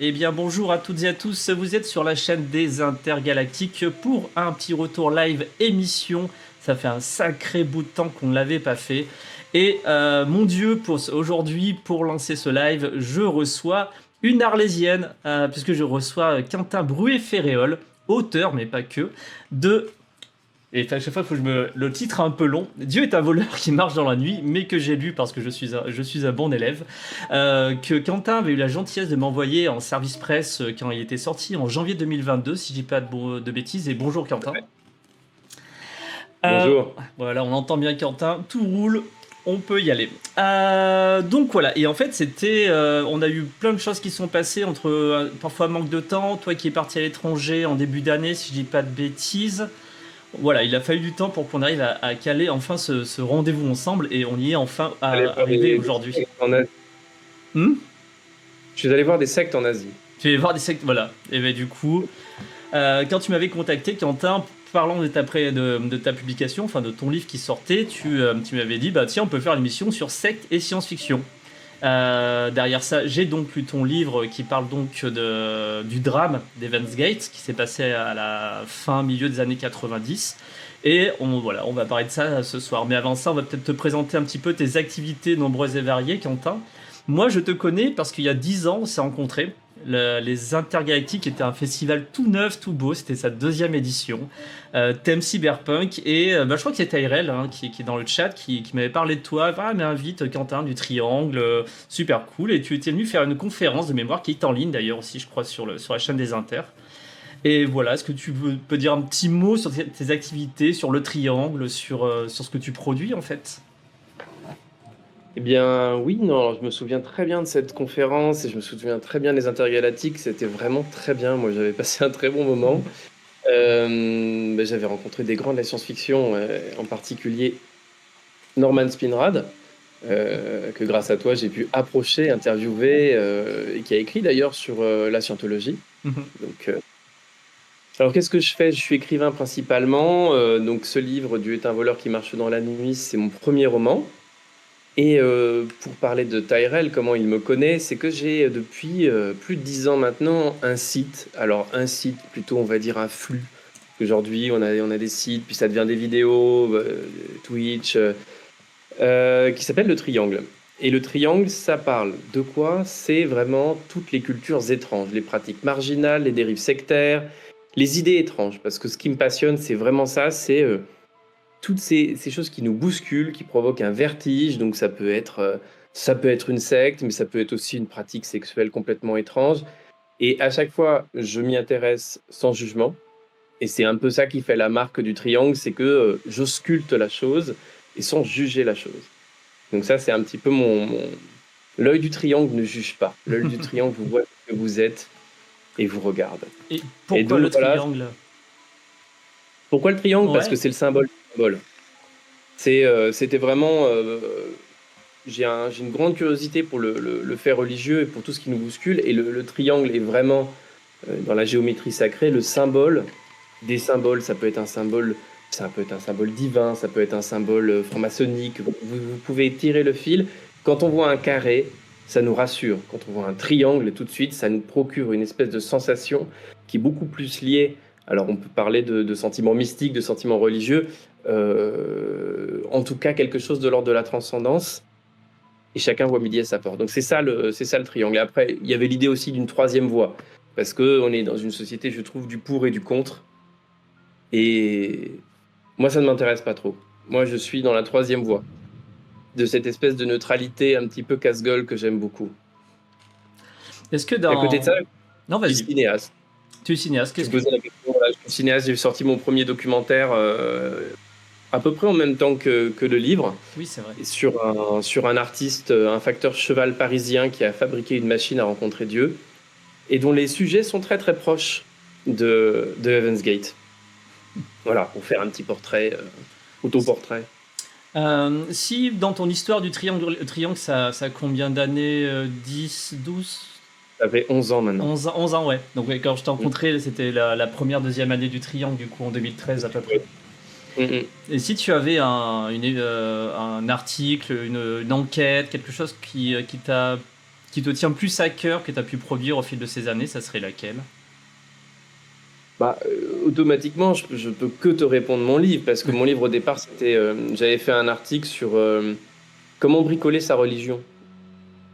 Eh bien bonjour à toutes et à tous, vous êtes sur la chaîne des Intergalactiques pour un petit retour live émission. Ça fait un sacré bout de temps qu'on ne l'avait pas fait. Et mon Dieu, aujourd'hui, pour lancer ce live, je reçois une Arlésienne, puisque je reçois Quentin Bruet-Ferréol, auteur, mais pas que, de et à chaque fois, il faut que le titre est un peu long. Dieu est un voleur qui marche dans la nuit, mais que j'ai lu parce que je suis un bon élève. Que Quentin avait eu la gentillesse de m'envoyer en service presse quand il était sorti en janvier 2022, si je dis pas de bêtises. Et bonjour Quentin. Euh, Bonjour. voilà, on entend bien Quentin, tout roule. On peut y aller. Donc voilà, et en fait on a eu plein de choses qui sont passées entre parfois manque de temps, toi qui es parti à l'étranger en début d'année, si je dis pas de bêtises. Voilà, il a fallu du temps pour qu'on arrive à caler enfin ce rendez-vous ensemble et on y est enfin Allez voir arrivé des aujourd'hui. sectes en Asie. Hmm. Je suis allé voir des sectes en Asie. Tu vas voir des sectes, voilà. Et ben du coup, quand tu m'avais contacté, Quentin, parlant de ta publication, enfin de ton livre qui sortait, tu m'avais dit, bah tiens, on peut faire une émission sur sectes et science-fiction. Derrière ça, j'ai donc lu ton livre qui parle donc du drame d'Evans Gate qui s'est passé à la fin, milieu des années 90. Et on va parler de ça ce soir. Mais avant ça, on va peut-être te présenter un petit peu tes activités nombreuses et variées, Quentin. Moi, je te connais parce qu'il y a 10 ans, on s'est rencontrés. Les Intergalactiques était un festival tout neuf, tout beau. C'était sa deuxième édition. Thème cyberpunk. Et je crois que c'est Tyrell qui est dans le chat qui m'avait parlé de toi. Ah, mais invite Quentin du Triangle. Super cool. Et tu étais venu faire une conférence de mémoire qui est en ligne d'ailleurs aussi, je crois, sur la chaîne des Inter. Et voilà, est-ce que tu peux dire un petit mot sur tes activités, sur le Triangle, sur ce que tu produis en fait? Eh bien, oui, non, alors, je me souviens très bien de cette conférence et je me souviens très bien des Intergalactiques. C'était vraiment très bien. Moi, j'avais passé un très bon moment. J'avais rencontré des grands de la science-fiction, en particulier Norman Spinrad, que grâce à toi, j'ai pu approcher, interviewer, et qui a écrit d'ailleurs sur la scientologie. Donc, alors, qu'est-ce que je fais? Je suis écrivain principalement. Donc, ce livre, Dieu est un voleur qui marche dans la nuit, c'est mon premier roman. Et pour parler de Tyrell, comment il me connaît, c'est que j'ai depuis plus de 10 ans maintenant un site. Alors, un site, plutôt, on va dire un flux. Aujourd'hui, on a des sites, puis ça devient des vidéos, Twitch, qui s'appelle Le Triangle. Et Le Triangle, ça parle de quoi? C'est vraiment toutes les cultures étranges, les pratiques marginales, les dérives sectaires, les idées étranges. Parce que ce qui me passionne, c'est vraiment ça, c'est toutes ces choses qui nous bousculent, qui provoquent un vertige. Donc ça peut être une secte, mais ça peut être aussi une pratique sexuelle complètement étrange. Et à chaque fois, je m'y intéresse sans jugement. Et c'est un peu ça qui fait la marque du triangle, c'est que j'ausculte la chose et sans juger la chose. Donc ça, c'est un petit peu L'œil du triangle ne juge pas. L'œil du triangle vous voit ce que vous êtes et vous regarde. Et Et pourquoi donc le voilà. Triangle? Pourquoi le triangle? Parce que Ouais. c'est le symbole du symbole. C'était vraiment... j'ai une grande curiosité pour le fait religieux et pour tout ce qui nous bouscule. Et le triangle est vraiment, dans la géométrie sacrée, le symbole des symboles. Ça peut être un symbole divin, ça peut être un symbole franc-maçonnique. Vous pouvez tirer le fil. Quand on voit un carré, ça nous rassure. Quand on voit un triangle, tout de suite, ça nous procure une espèce de sensation qui est beaucoup plus liée. Alors, on peut parler de sentiments mystiques, de sentiments religieux, en tout cas quelque chose de l'ordre de la transcendance. Et chacun voit midi à sa porte. Donc c'est ça le triangle. Et après, il y avait l'idée aussi d'une troisième voie, parce que on est dans une société, je trouve, du pour et du contre. Et moi, ça ne m'intéresse pas trop. Moi, je suis dans la troisième voie, de cette espèce de neutralité un petit peu casse-gueule que j'aime beaucoup. Est-ce que Et à côté de ça, Non, je suis vas-y. cinéaste. Tu es cinéaste. Tu Qu'est-ce me que... posais la question, voilà, je suis cinéaste, j'ai sorti mon premier documentaire à peu près en même temps que le livre, Oui, c'est vrai. et sur un artiste, un facteur cheval parisien qui a fabriqué une machine à rencontrer Dieu, et dont les sujets sont très très proches de Heaven's Gate. Voilà, pour faire un petit portrait, autoportrait. Si dans ton histoire du triangle, le triangle, ça a combien d'années? 10, 12, Ça fait 11 ans maintenant. 11 ans, ouais. Donc ouais, quand je t'ai Mm. rencontré, c'était la première, deuxième année du triangle, du coup, en 2013 à peu près. Ouais. Mm, mm. Et si tu avais un article, une enquête, quelque chose qui t'a qui te tient plus à cœur que tu as pu produire au fil de ces années, ça serait laquelle? Bah, automatiquement, je peux que te répondre mon livre, parce que mon livre au départ, j'avais fait un article sur comment bricoler sa religion.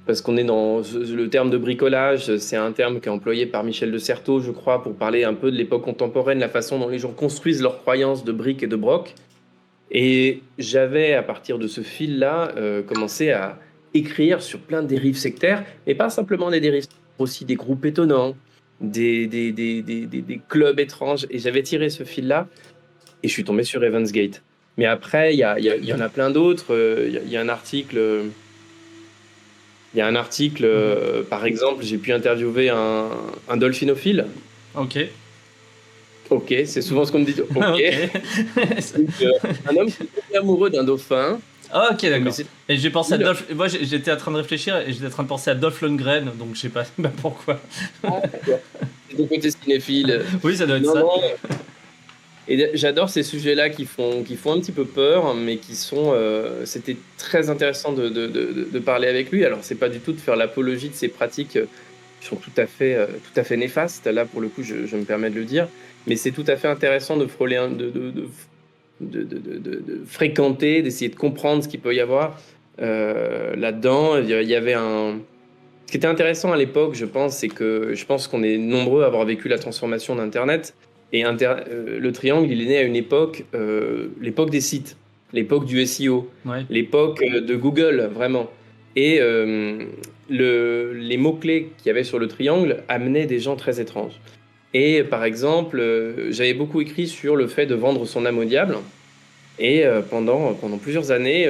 Parce qu'on est dans le terme de bricolage, c'est un terme qui est employé par Michel de Certeau, je crois, pour parler un peu de l'époque contemporaine, la façon dont les gens construisent leurs croyances de briques et de broc. Et j'avais, à partir de ce fil-là, commencé à écrire sur plein de dérives sectaires, mais pas simplement des dérives, aussi des groupes étonnants, des clubs étranges. Et j'avais tiré ce fil-là, et je suis tombé sur Heaven's Gate. Mais après, il y en a plein d'autres. Il y a un article. Il y a un article, par exemple, j'ai pu interviewer un dolphinophile. Ok. Ok, c'est souvent ce qu'on me dit. Ok. Ok. Donc, un homme qui est amoureux d'un dauphin. Ok, d'accord. Mais c'est- Et j'ai pensé à Dolph. Moi, j'étais en train de réfléchir et j'étais en train de penser à Dolph Lundgren, donc je sais pas bah, pourquoi. Ah, d'accord. C'est ton côté cinéphile. Oui, ça doit être Non, ça. non. Et j'adore ces sujets-là qui font un petit peu peur, mais qui sont. C'était très intéressant de parler avec lui. Alors, c'est pas du tout de faire l'apologie de ces pratiques qui sont tout à fait néfastes. Là, pour le coup, je me permets de le dire. Mais c'est tout à fait intéressant de frôler, de fréquenter, d'essayer de comprendre ce qu'il peut y avoir là-dedans. Il y avait un. Ce qui était intéressant à l'époque, je pense qu'on est nombreux à avoir vécu la transformation d'Internet. Et le triangle, il est né à une époque, l'époque des sites, l'époque du SEO, Ouais. l'époque de Google, vraiment. Et les mots-clés qu'il y avait sur le triangle amenaient des gens très étranges. Et par exemple, j'avais beaucoup écrit sur le fait de vendre son âme au diable. Et pendant plusieurs années,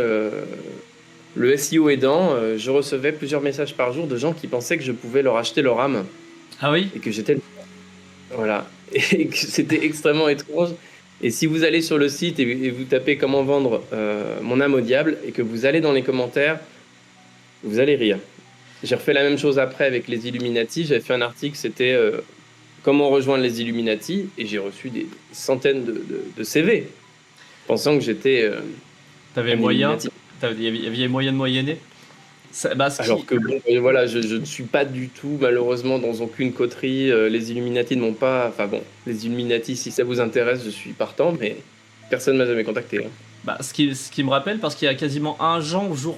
le SEO aidant, je recevais plusieurs messages par jour de gens qui pensaient que je pouvais leur acheter leur âme Ah oui? et que j'étais. Voilà. Et que c'était extrêmement étrange. Et si vous allez sur le site et vous tapez comment vendre mon âme au diable et que vous allez dans les commentaires, vous allez rire. J'ai refait la même chose après avec les Illuminati. J'avais fait un article, c'était comment rejoindre les Illuminati, et j'ai reçu des centaines de CV pensant que j'étais T'avais un moyen? Illuminati. Il y avait moyen de moyenner? Bah, Alors que bon, voilà, je ne suis pas du tout, malheureusement, dans aucune coterie. Les Illuminati ne m'ont pas. Enfin bon, les Illuminati, si ça vous intéresse, je suis partant, mais personne ne m'a jamais contacté, hein. Bah, ce qui me rappelle, parce qu'il y a quasiment un an jour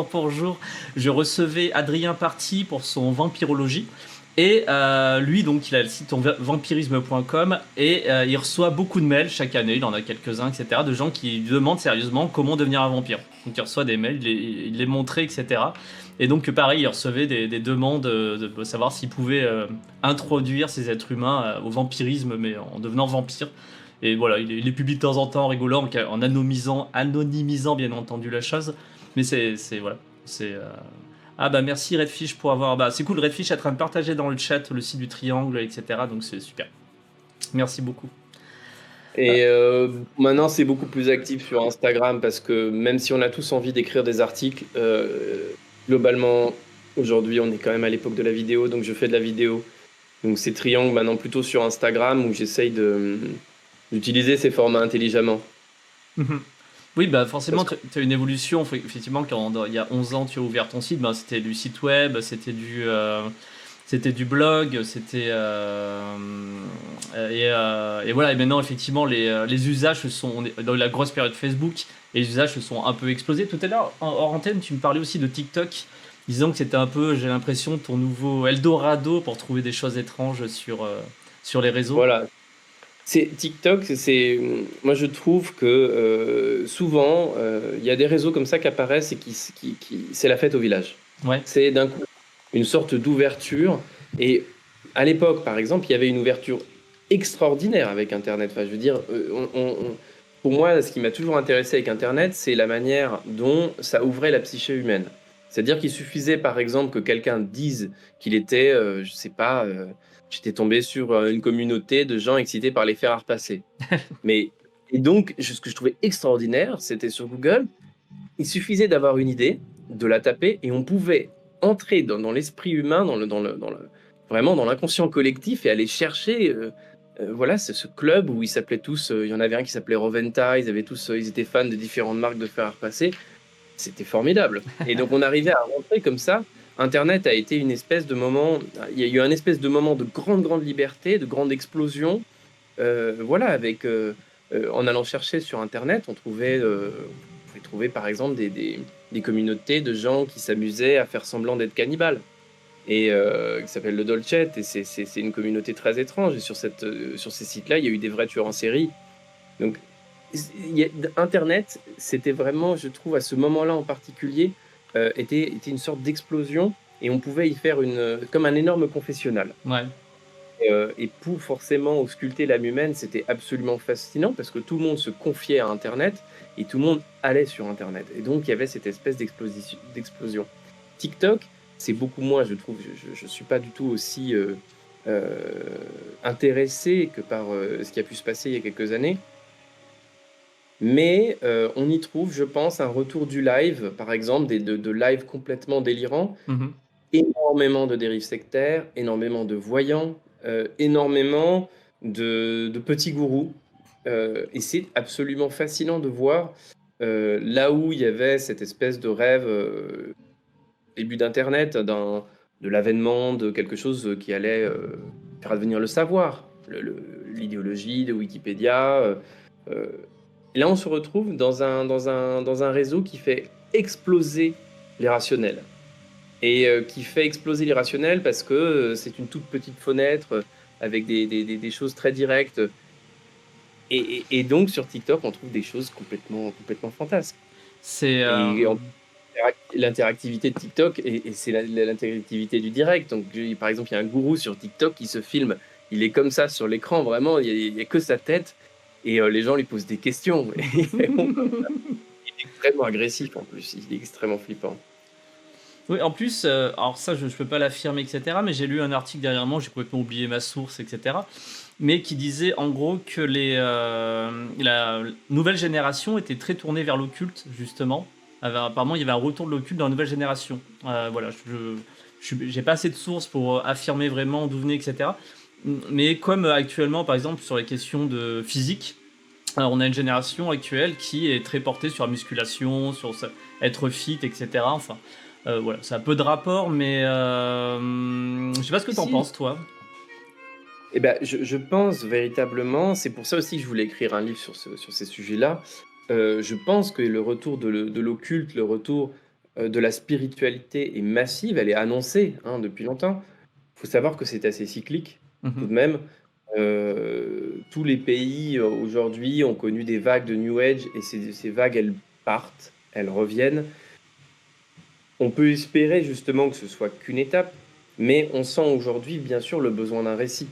pour jour, je recevais Adrien Party pour son vampirologie. Et lui, donc, il a le site vampirisme.com et il reçoit beaucoup de mails chaque année, il en a quelques-uns, etc., de gens qui lui demandent sérieusement comment devenir un vampire. Donc il reçoit des mails, il les montrait, etc. Et donc, pareil, il recevait des demandes de savoir s'il pouvait introduire ces êtres humains au vampirisme, mais en devenant vampire. Et voilà, il les publie de temps en temps en rigolant, en anonymisant bien entendu la chose. Mais voilà, c'est. Ah bah merci Redfish pour avoir. Bah c'est cool, Redfish est en train de partager dans le chat le site du triangle, etc. Donc c'est super. Merci beaucoup. Et maintenant, c'est beaucoup plus actif sur Instagram parce que même si on a tous envie d'écrire des articles, globalement, aujourd'hui, on est quand même à l'époque de la vidéo, donc je fais de la vidéo. Donc c'est Triangle maintenant plutôt sur Instagram où j'essaye d'utiliser ces formats intelligemment. Oui, bah forcément, Parce tu as une évolution. Effectivement, quand il y a 11 ans, tu as ouvert ton site, bah, c'était du site web, c'était du blog, et voilà. Et maintenant, effectivement, les usages se sont. On est dans la grosse période Facebook, et les usages se sont un peu explosés. Tout à l'heure, hors antenne, tu me parlais aussi de TikTok, disant que c'était un peu, j'ai l'impression, ton nouveau Eldorado pour trouver des choses étranges sur les réseaux. Voilà. TikTok, moi je trouve que souvent il y a des réseaux comme ça qui apparaissent et c'est la fête au village. Ouais. C'est d'un coup une sorte d'ouverture. Et à l'époque, par exemple, il y avait une ouverture extraordinaire avec Internet. Enfin, je veux dire, pour moi, ce qui m'a toujours intéressé avec Internet, c'est la manière dont ça ouvrait la psyché humaine. C'est-à-dire qu'il suffisait, par exemple, que quelqu'un dise qu'il était, je sais pas, j'étais tombé sur une communauté de gens excités par les fers à repasser. Et donc, ce que je trouvais extraordinaire, c'était sur Google, il suffisait d'avoir une idée, de la taper, et on pouvait entrer dans l'esprit humain, vraiment dans l'inconscient collectif, et aller chercher, voilà, c'est ce club où ils s'appelaient tous, il y en avait un qui s'appelait Roventa, ils étaient fans de différentes marques de fer à repasser. c'était formidable. Et donc on arrivait à rentrer comme ça. Internet a été une espèce de moment, il y a eu un espèce de moment de grande liberté, de grande explosion. Voilà, en allant chercher sur Internet, on pouvait trouver par exemple des communautés de gens qui s'amusaient à faire semblant d'être cannibales et qui s'appelle le Dolcet, et c'est une communauté très étrange. Et sur ces sites-là, il y a eu des vrais tueurs en série. Donc, Internet, c'était vraiment, je trouve, à ce moment-là en particulier, était une sorte d'explosion, et on pouvait y faire comme un énorme confessionnal. Ouais. Et pour forcément ausculter l'âme humaine, c'était absolument fascinant parce que tout le monde se confiait à Internet et tout le monde allait sur Internet. Et donc, il y avait cette espèce d'explosion. TikTok, c'est beaucoup moins, je trouve. Je ne suis pas du tout aussi intéressé que par ce qui a pu se passer il y a quelques années. Mais on y trouve, je pense, un retour du live, par exemple, de live complètement délirants, Mhm. énormément de dérives sectaires, énormément de voyants, énormément de petits gourous. Et c'est absolument fascinant de voir là où il y avait cette espèce de rêve début d'Internet, de l'avènement de quelque chose qui allait faire advenir le savoir, l'idéologie de Wikipédia. Euh, et là, on se retrouve dans un réseau qui fait exploser les rationnels. Et qui fait exploser l'irrationnel parce que c'est une toute petite fenêtre avec des choses très directes. Et donc sur TikTok, on trouve des choses complètement fantasques. C'est Et l'interactivité de TikTok, et c'est l'interactivité du direct. Donc par exemple, il y a un gourou sur TikTok qui se filme, il est comme ça sur l'écran, vraiment, il n'y a que sa tête, et les gens lui posent des questions. Et il est extrêmement agressif en plus, il est extrêmement flippant. Oui, en plus, alors ça, je peux pas l'affirmer, etc. Mais j'ai lu un article dernièrement, j'ai complètement oublié ma source, etc. Mais qui disait en gros que la nouvelle génération était très tournée vers l'occulte, justement. Apparemment, il y avait un retour de l'occulte dans la nouvelle génération. Voilà, j'ai pas assez de sources pour affirmer vraiment d'où venait, etc. Mais comme actuellement, par exemple, sur les questions de physique, on a une génération actuelle qui est très portée sur la musculation, sur être fit, etc. Enfin, voilà, c'est un peu de rapport, mais je sais pas ce que t'en Si. penses, toi. Eh ben, je pense véritablement, c'est pour ça aussi que je voulais écrire un livre sur ces sujets-là. Je pense que le retour de l'occulte, le retour de la spiritualité est massive, elle est annoncée depuis longtemps. Il faut savoir que c'est assez cyclique, tout Mhm. de même. Tous les pays aujourd'hui ont connu des vagues de New Age, et ces vagues, elles partent, elles reviennent. On peut espérer justement que ce soit qu'une étape, mais on sent aujourd'hui, bien sûr, le besoin d'un récit.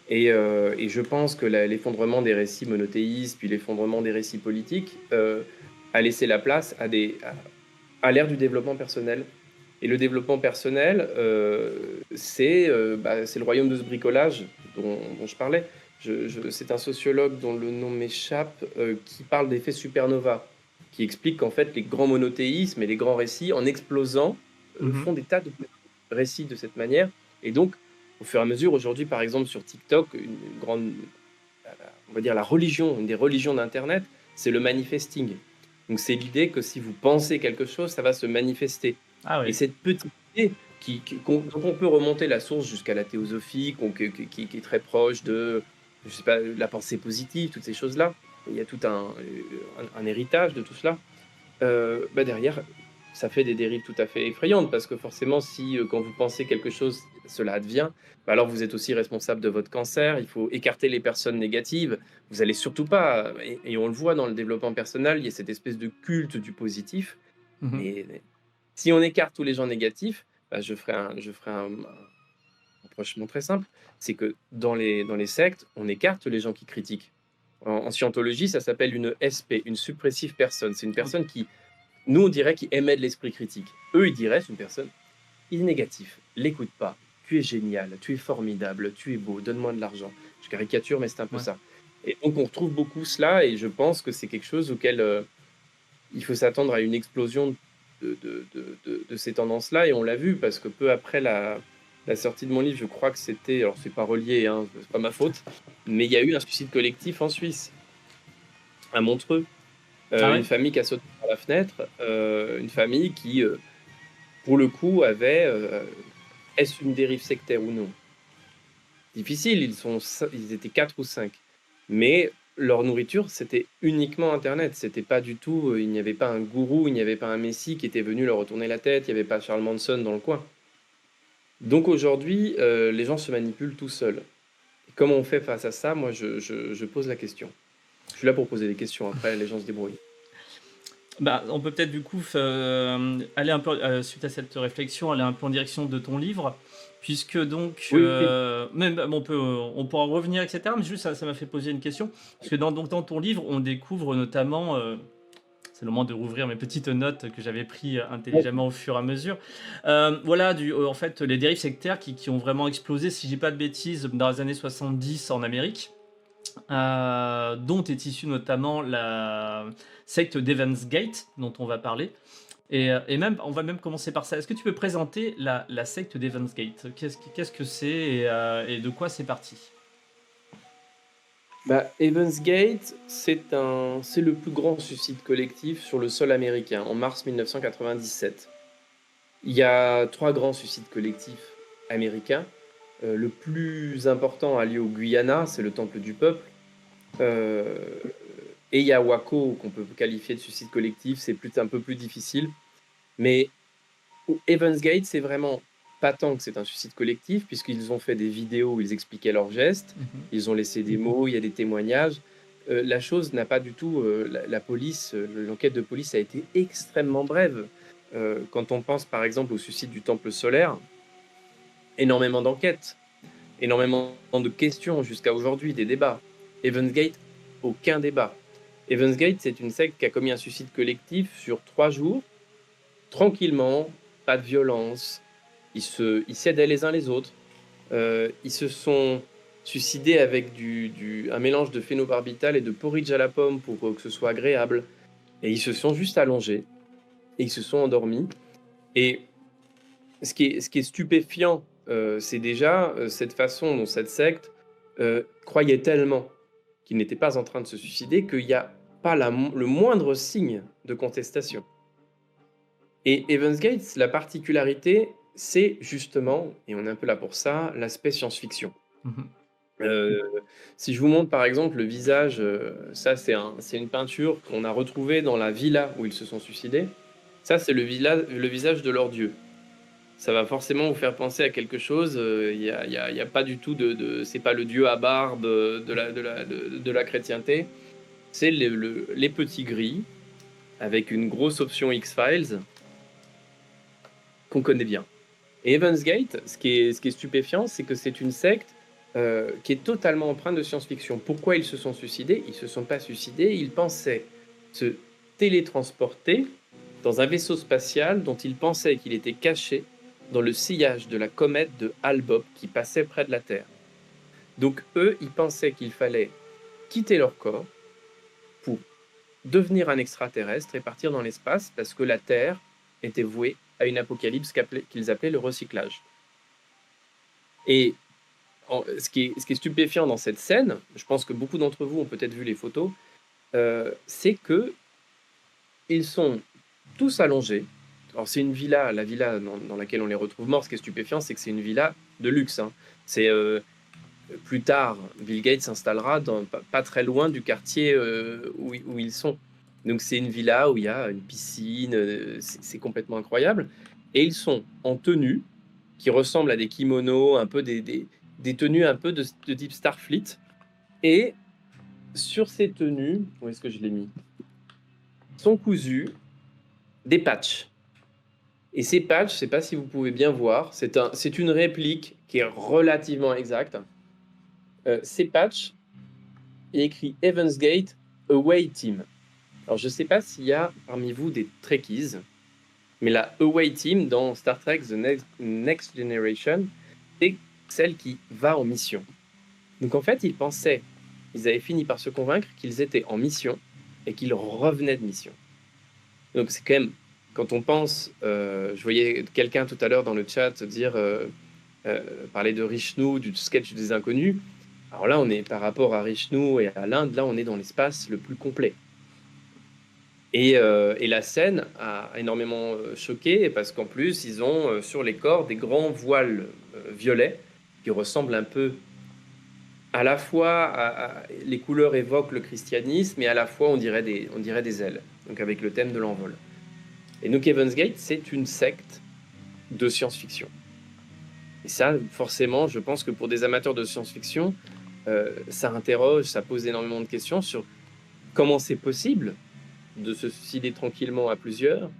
Et je pense que l'effondrement des récits monothéistes, puis l'effondrement des récits politiques, a laissé la place à l'ère du développement personnel. Et le développement personnel, c'est le royaume de ce bricolage dont je parlais. C'est un sociologue dont le nom m'échappe, qui parle d'effet supernova, qui explique qu'en fait les grands monothéismes et les grands récits, en explosant, Mhm. font des tas de récits de cette manière. Et donc, au fur et à mesure, aujourd'hui par exemple sur TikTok, une grande, on va dire la religion, une des religions d'Internet, c'est le manifesting. Donc c'est l'idée que si vous pensez quelque chose, ça va se manifester. Ah Et oui. cette petite idée dont on peut remonter la source jusqu'à la théosophie, qui est très proche de, je sais pas, la pensée positive, toutes ces choses-là. Il y a tout un héritage de tout cela. Derrière, ça fait des dérives tout à fait effrayantes, parce que forcément, si quand vous pensez quelque chose, cela advient, alors vous êtes aussi responsable de votre cancer. Il faut écarter les personnes négatives. Vous allez surtout pas, et on le voit dans le développement personnel, il y a cette espèce de culte du positif. Mhm. Mais si on écarte tous les gens négatifs, je ferai un rapprochement très simple. C'est que dans les sectes, on écarte les gens qui critiquent. En scientologie, ça s'appelle une SP, une suppressive personne. C'est une Ok. personne qui, nous, on dirait qui émet de l'esprit critique. Eux, ils diraient, c'est une personne, il est négatif, l'écoute pas. Tu es génial, tu es formidable, tu es beau, donne-moi de l'argent. Je caricature, mais c'est un peu Ouais. ça. Et donc, on retrouve beaucoup cela, et je pense que c'est quelque chose auquel il faut s'attendre à une explosion de ces tendances-là, et on l'a vu, parce que peu après la sortie de mon livre, je crois que c'était, alors c'est pas relié, c'est pas ma faute, mais il y a eu un suicide collectif en Suisse, à Montreux. Ah Une ouais? famille qui a sauté par la fenêtre, une famille qui, pour le coup, avait, est-ce une dérive sectaire ou non? Difficile, ils étaient 4 ou 5. Mais leur nourriture, c'était uniquement internet. C'était pas du tout, il n'y avait pas un gourou, il n'y avait pas un messie qui était venu leur retourner la tête, il n'y avait pas Charles Manson dans le coin. Donc aujourd'hui, les gens se manipulent tout seuls. Et comment on fait face à ça? Moi, je pose la question. Je suis là pour poser des questions, après les gens se débrouillent. Bah, on peut peut-être du coup aller un peu, suite à cette réflexion, aller un peu en direction de ton livre, puisque donc, Oui, oui. même on peut, on pourra revenir, et cetera, mais juste ça m'a fait poser une question, parce que dans ton livre, on découvre notamment, c'est le moment de rouvrir mes petites notes que j'avais pris intelligemment au fur et à mesure. Voilà, en fait, les dérives sectaires qui ont vraiment explosé, si j'ai pas de bêtises, dans les années 70 en Amérique, dont est issue notamment la secte d'Evans Gate, dont on va parler. Et même, on va même commencer par ça. Est-ce que tu peux présenter la secte d'Evans Gate? Qu'est-ce que c'est et de quoi c'est parti? Bah, Evans Gate, c'est le plus grand suicide collectif sur le sol américain, en mars 1997. Il y a 3 grands suicides collectifs américains. Le plus important a lieu au Guyana, c'est le Temple du Peuple. Euh, et il y a Waco, qu'on peut qualifier de suicide collectif, c'est un peu plus difficile. Mais Evans Gate, c'est vraiment pas tant que c'est un suicide collectif, puisqu'ils ont fait des vidéos où ils expliquaient leurs gestes, Mhm. ils ont laissé des mots, il y a des témoignages. La chose n'a pas du tout. La police, l'enquête de police a été extrêmement brève. Quand on pense par exemple au suicide du Temple solaire, énormément d'enquêtes, énormément de questions jusqu'à aujourd'hui, des débats. Evans Gate, aucun débat. Evans Gate, c'est une secte qui a commis un suicide collectif sur 3 jours, tranquillement, pas de violence. Ils s'aidaient les uns les autres. Ils se sont suicidés avec un mélange de phénobarbital et de porridge à la pomme pour que ce soit agréable. Et ils se sont juste allongés et ils se sont endormis. Et ce qui est stupéfiant, c'est déjà cette façon dont cette secte croyait tellement qu'il n'était pas en train de se suicider qu'il n'y a pas le moindre signe de contestation. Et Evans Gates, la particularité, c'est justement, et on est un peu là pour ça, l'aspect science-fiction. Mhm. Euh, si je vous montre par exemple le visage, ça c'est une peinture qu'on a retrouvée dans la villa où ils se sont suicidés. Ça c'est le visage de leur dieu. Ça va forcément vous faire penser à quelque chose. Il y a pas du tout c'est pas le dieu à barbe de la chrétienté. C'est les petits gris avec une grosse option X-Files qu'on connaît bien. Et Evans Gate, ce qui est stupéfiant, c'est que c'est une secte qui est totalement empreinte de science-fiction. Pourquoi ils se sont suicidés? Ils ne se sont pas suicidés, ils pensaient se télétransporter dans un vaisseau spatial dont ils pensaient qu'il était caché dans le sillage de la comète de Hale-Bopp qui passait près de la Terre. Donc eux, ils pensaient qu'il fallait quitter leur corps pour devenir un extraterrestre et partir dans l'espace parce que la Terre était vouée à une apocalypse qu'ils appelaient le recyclage. Et ce qui est stupéfiant dans cette scène, je pense que beaucoup d'entre vous ont peut-être vu les photos, c'est que ils sont tous allongés. Alors c'est une villa, la villa dans laquelle on les retrouve morts. Ce qui est stupéfiant, c'est que c'est une villa de luxe, hein. C'est plus tard, Bill Gates s'installera pas très loin du quartier où ils sont. Donc c'est une villa où il y a une piscine, c'est complètement incroyable. Et ils sont en tenue qui ressemblent à des kimonos, un peu des tenues un peu de type Starfleet. Et sur ces tenues, où est-ce que je l'ai mis? Sont cousus des patchs. Et ces patchs, je ne sais pas si vous pouvez bien voir, c'est une réplique qui est relativement exacte. Ces patchs, il y a écrit Evans Gate Away Team. Alors je ne sais pas s'il y a parmi vous des Trekkies, mais la Away Team dans Star Trek The Next Generation, c'est celle qui va en mission. Donc en fait, ils avaient fini par se convaincre qu'ils étaient en mission et qu'ils revenaient de mission. Donc c'est quand même, quand on pense, je voyais quelqu'un tout à l'heure dans le chat dire, parler de Richelieu, du sketch des inconnus. Alors là, on est par rapport à Richelieu et à l'Inde, là on est dans l'espace le plus complet. Et la scène a énormément choqué parce qu'en plus, ils ont sur les corps des grands voiles violets qui ressemblent un peu à la fois, les couleurs évoquent le christianisme et à la fois on dirait des ailes, donc avec le thème de l'envol. Et donc Heaven's Gate, c'est une secte de science-fiction. Et ça, forcément, je pense que pour des amateurs de science-fiction, ça interroge, ça pose énormément de questions sur comment c'est possible de se suicider tranquillement à plusieurs.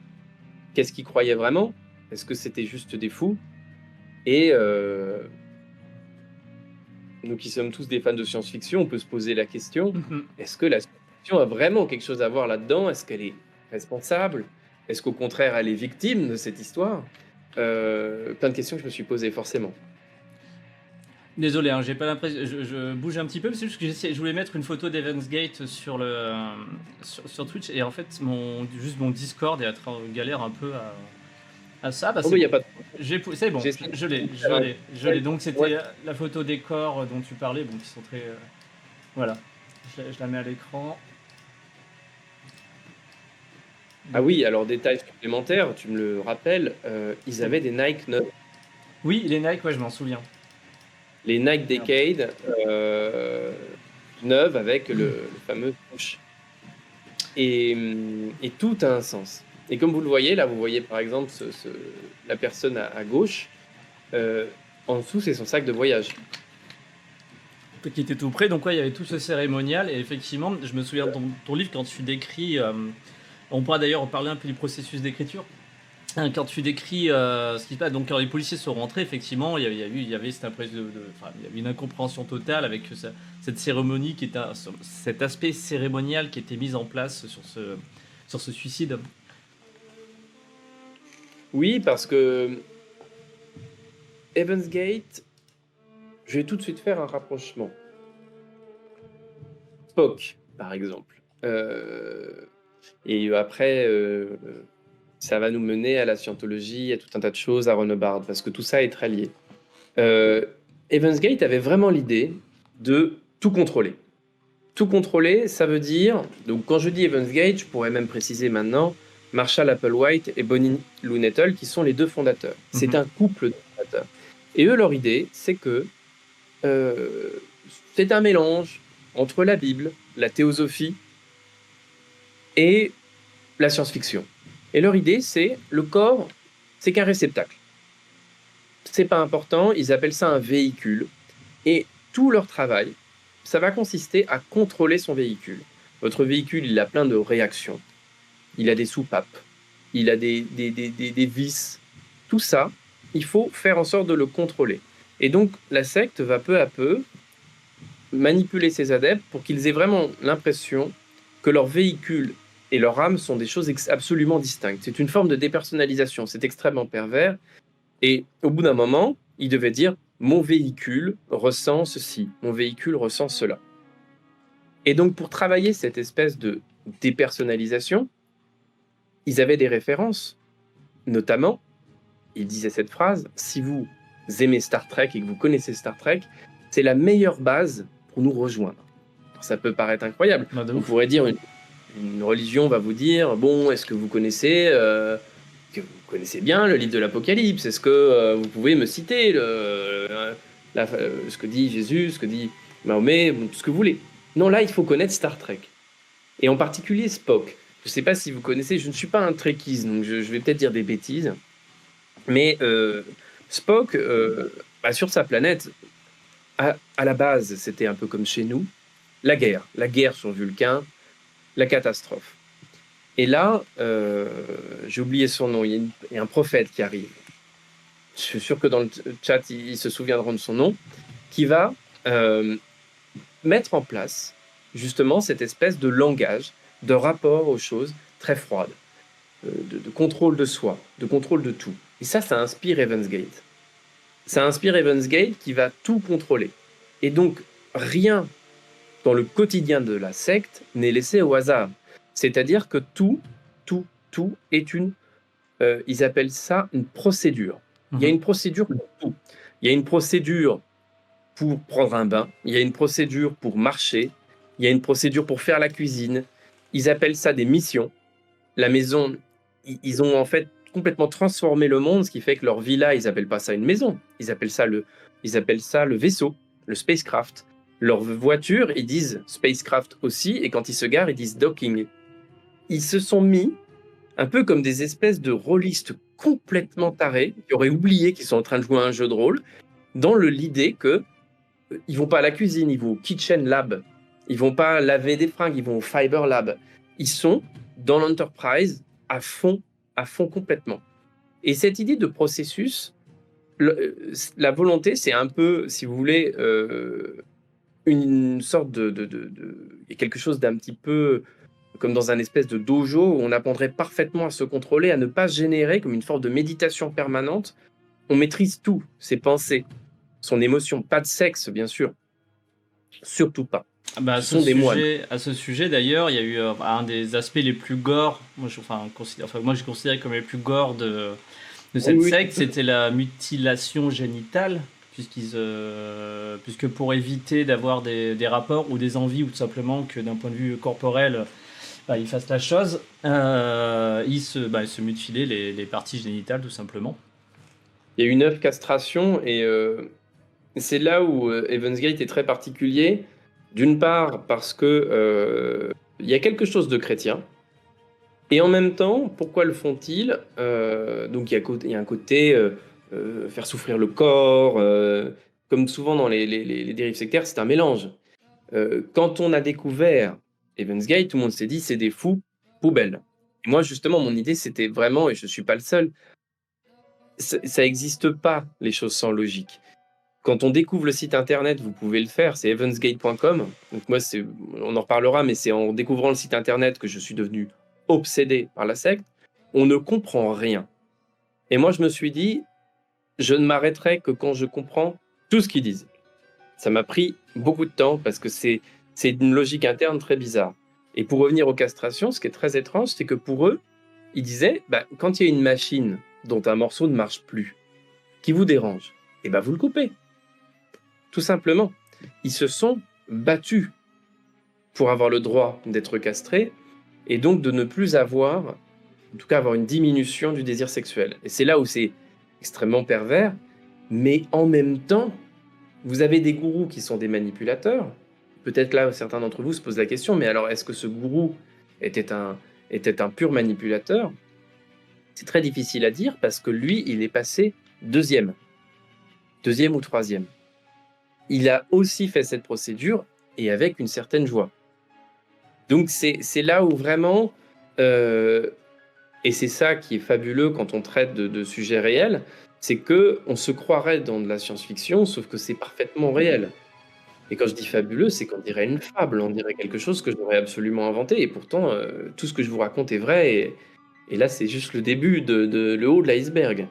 Qu'est-ce qu'ils croyaient vraiment? Est-ce que c'était juste des fous? Et nous qui sommes tous des fans de science-fiction, on peut se poser la question, est-ce que la science-fiction a vraiment quelque chose à voir là-dedans? Est-ce qu'elle est responsable? Est-ce qu'au contraire, elle est victime de cette histoire? Plein de questions que je me suis posées, forcément. Désolé, hein, j'ai pas l'impression. Je bouge un petit peu, c'est juste que je voulais mettre une photo d'Evans Gate sur Twitch et en fait, mon Discord est galère un peu à ça. Bah, Oh, mais il n'y a bon. pas de... C'est bon, je l'ai. Donc c'était la photo des corps dont tu parlais, bon, qui sont très. Voilà, je la mets à l'écran. Ah oui, alors détail supplémentaire, tu me le rappelles, ils avaient des Nike neuves. Oui, les Nike, ouais, je m'en souviens. Les Nike Decade neuves avec le fameux push. Et tout a un sens. Et comme vous le voyez, là, vous voyez par exemple la personne à gauche. En dessous, c'est son sac de voyage. Qui était tout près, donc ouais, il y avait tout ce cérémonial. Et effectivement, je me souviens de ton livre quand tu décris. On pourra d'ailleurs parler un peu du processus d'écriture. Quand tu décris ce qui se passe, donc quand les policiers sont rentrés, effectivement, il y avait cette impression il y avait une incompréhension totale avec cette cérémonie qui était cet aspect cérémonial qui était mis en place sur ce suicide. Oui, parce que Heaven's Gate, je vais tout de suite faire un rapprochement. Spock, par exemple. Et après, ça va nous mener à la scientologie, à tout un tas de choses, à Renebard, parce que tout ça est très lié. Heaven's Gate avait vraiment l'idée de tout contrôler. Tout contrôler, ça veut dire... Donc quand je dis Heaven's Gate, je pourrais même préciser maintenant Marshall Applewhite et Bonnie Lou Nettle, qui sont les deux fondateurs. C'est un couple de fondateurs. Et eux, leur idée, c'est que c'est un mélange entre la Bible, la théosophie et la science-fiction. Et leur idée, c'est le corps, c'est qu'un réceptacle. C'est pas important, ils appellent ça un véhicule. Et tout leur travail, ça va consister à contrôler son véhicule. Votre véhicule, il a plein de réactions. Il a des soupapes, il a des vis. Tout ça, il faut faire en sorte de le contrôler. Et donc, la secte va peu à peu manipuler ses adeptes pour qu'ils aient vraiment l'impression que leur véhicule et leur âme sont des choses absolument distinctes. C'est une forme de dépersonnalisation, c'est extrêmement pervers. Et au bout d'un moment, ils devaient dire « mon véhicule ressent ceci, mon véhicule ressent cela ». Et donc, pour travailler cette espèce de dépersonnalisation, ils avaient des références. Notamment, ils disaient cette phrase « si vous aimez Star Trek et que vous connaissez Star Trek, c'est la meilleure base pour nous rejoindre ». Ça peut paraître incroyable. On pourrait dire, une religion va vous dire « bon, est-ce que vous connaissez bien le livre de l'Apocalypse? Est-ce que vous pouvez me citer ce que dit Jésus, ce que dit Mahomet, tout ce que vous voulez ?» Non, là, il faut connaître Star Trek. Et en particulier Spock. Je ne sais pas si vous connaissez, je ne suis pas un Trekkies, donc je vais peut-être dire des bêtises. Mais Spock, sur sa planète, à la base, c'était un peu comme chez nous, la guerre sur Vulcain, la catastrophe. Et là, j'ai oublié son nom, il y a un prophète qui arrive. Je suis sûr que dans le chat, ils se souviendront de son nom, qui va mettre en place justement cette espèce de langage, de rapport aux choses très froides, de contrôle de soi, de contrôle de tout. Et ça inspire Heaven's Gate. Ça inspire Heaven's Gate qui va tout contrôler. Et donc, rien dans le quotidien de la secte n'est laissé au hasard. C'est-à-dire que tout est ils appellent ça une procédure. Il y a une procédure pour tout. Il y a une procédure pour prendre un bain, il y a une procédure pour marcher, il y a une procédure pour faire la cuisine. Ils appellent ça des missions. la maison, ils ont en fait complètement transformé le monde, ce qui fait que leur villa, ils appellent pas ça une maison, ils appellent ça le vaisseau, le spacecraft. Leur voiture, ils disent spacecraft aussi, et quand ils se garent, ils disent docking. Ils se sont mis un peu comme des espèces de rôlistes complètement tarés, qui auraient oublié qu'ils sont en train de jouer à un jeu de rôle, dans l'idée que ils vont pas à la cuisine, ils vont au kitchen lab, ils vont pas laver des fringues, ils vont au fiber lab. Ils sont dans l'enterprise à fond complètement. Et cette idée de processus, la volonté, c'est un peu, si vous voulez, une sorte il y a quelque chose d'un petit peu comme dans un espèce de dojo où on apprendrait parfaitement à se contrôler, à ne pas générer comme une forme de méditation permanente. On maîtrise tout, ses pensées, son émotion, pas de sexe, bien sûr. Surtout pas. Bah, Ce sont des moines. à ce sujet, d'ailleurs, il y a eu un des aspects les plus gore, moi je considère comme les plus gore de cette Oui, secte, c'était la mutilation génitale, puisque pour éviter d'avoir des rapports ou des envies, ou tout simplement que d'un point de vue corporel, bah, ils fassent la chose, ils se mutilaient les parties génitales, tout simplement. il y a eu 9 castrations et c'est là où Heaven's Gate est très particulier. D'une part parce que il y a quelque chose de chrétien. Et en même temps, pourquoi le font-ils? Donc il y a un côté faire souffrir le corps, comme souvent dans les dérives sectaires, c'est un mélange. Quand on a découvert Heaven's Gate, tout le monde s'est dit c'est des fous poubelles. Et moi justement, mon idée c'était vraiment, et je suis pas le seul, ça n'existe pas les choses sans logique. Quand on découvre le site internet, vous pouvez le faire, c'est heavensgate.com. Donc moi, on en reparlera, mais c'est en découvrant le site internet que je suis devenu obsédé par la secte. On ne comprend rien. Et moi, je me suis dit, je ne m'arrêterai que quand je comprends tout ce qu'ils disent. Ça m'a pris beaucoup de temps parce que c'est une logique interne très bizarre. Et pour revenir aux castrations, ce qui est très étrange, c'est que pour eux, ils disaient, bah, quand il y a une machine dont un morceau ne marche plus, qui vous dérange, et bah, vous le coupez. Tout simplement. Ils se sont battus pour avoir le droit d'être castrés et donc de ne plus avoir, en tout cas avoir une diminution du désir sexuel. Et c'est là où c'est extrêmement pervers, mais en même temps, vous avez des gourous qui sont des manipulateurs. Peut-être là, certains d'entre vous se posent la question, mais alors est-ce que ce gourou était un pur manipulateur? C'est très difficile à dire parce que lui, il est passé deuxième ou troisième. Il a aussi fait cette procédure et avec une certaine joie. Donc c'est là où vraiment, et c'est ça qui est fabuleux quand on traite de sujets réels, c'est que on se croirait dans de la science-fiction, sauf que c'est parfaitement réel. Et quand je dis fabuleux, c'est qu'on dirait une fable, on dirait quelque chose que j'aurais absolument inventé. Et pourtant, tout ce que je vous raconte est vrai. Et là, c'est juste le début le haut de l'iceberg.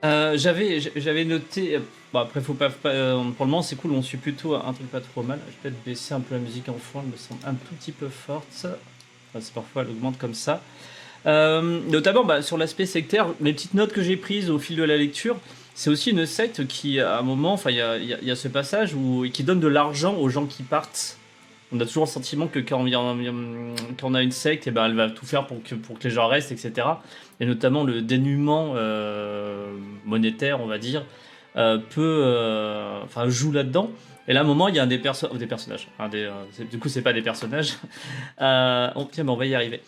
J'avais noté. Bon, après, faut pas, pour le moment, c'est cool, on suit plutôt un truc pas trop mal. Je vais peut-être baisser un peu la musique en fond, elle me semble un tout petit peu forte. Enfin, c'est parfois, elle augmente comme ça. Notamment bah, sur l'aspect sectaire, les petites notes que j'ai prises au fil de la lecture, c'est aussi une secte qui, à un moment, enfin, il y a ce passage qui donne de l'argent aux gens qui partent. On a toujours le sentiment que quand on a une secte, et ben, elle va tout faire pour que les gens restent, etc. Et notamment le dénuement monétaire, on va dire, joue là-dedans. Et là, à un moment, il y a des personnages. Du coup, c'est pas des personnages. Tiens, on va y arriver.